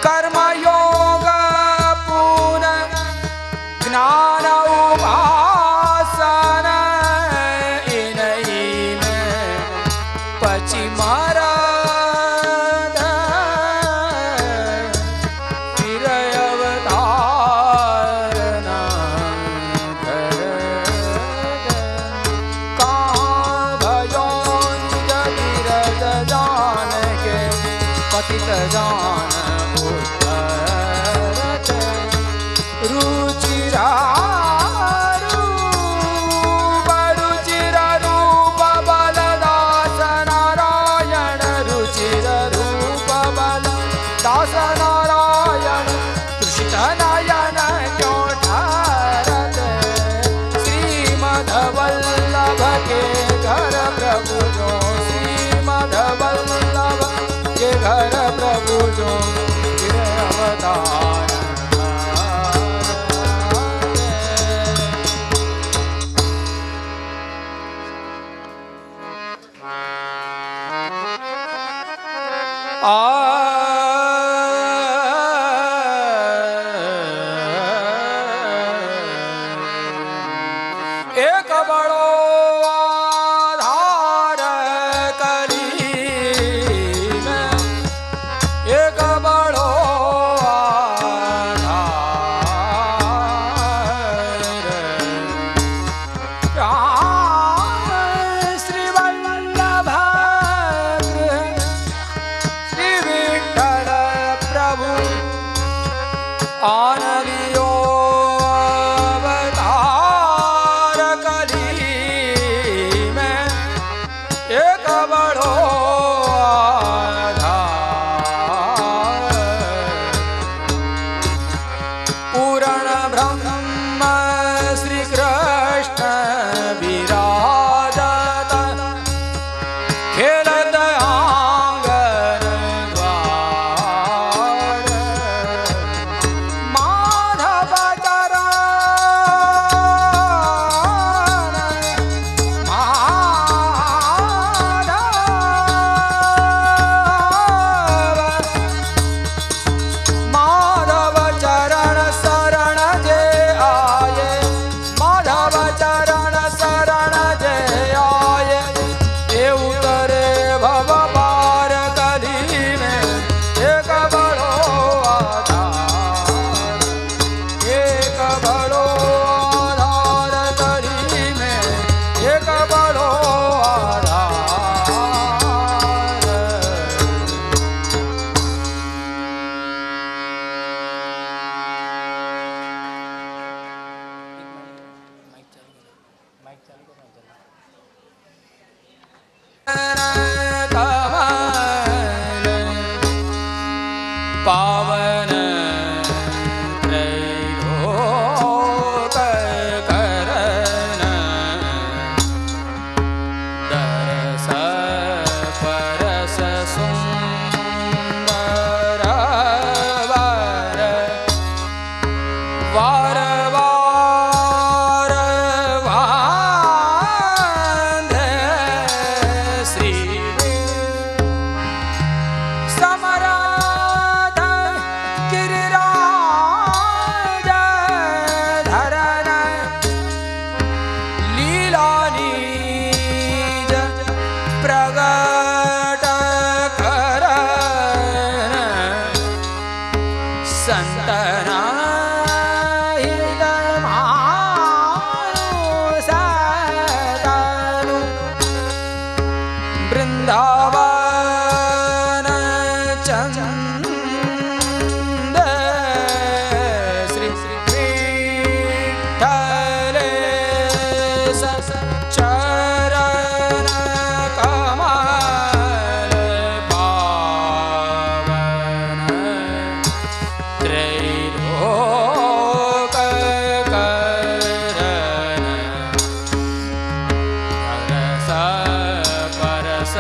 कर्मयोग पूर्ण ज्ञान उपासन इन्हीं में पची मरद, फिर अवतार न धर। कहाँ भयो निज बिरद जान के, पतित जान उद्धरत। रुचिरा रूप बलदास नारायण, रुचिर रूप बलदास नारायण, तृषित नयन क्यों ठहरत। श्रीमद्वल्लभ के घर प्रभु जो, श्रीमद्वल्लभ के घर प्रभु जो फिर अवतार। एक बड़ो आधार कली में, एक बड़ो आधार। श्री वल्लभ श्री विठ्ठल प्रभु आनलियो अवतार कली में, एक बड़ो आधार। पूर्ण ब्रह्म श्री कृष्ण विराजत, खेलत आंगन द्वार। माधव चरण माधव चरण शरण जे आए, माधव चरण शरण जे आए। ये उतरे भव पार कली में, एक बड़ो आधार, एक बड़ो आधार कली में, एक बड़ो आधार। कमल पावन त्रैलोक करन, दरस परस सुंदर वर, वार वार वांधे श्री समराध गिरिराज धरन, लीला नीज प्रगट करन। संतना हितमानुसतनु, वृंदावन चंद श्री विठ्ठल चरण कमल पावन, त्रैलोक करन, रस परस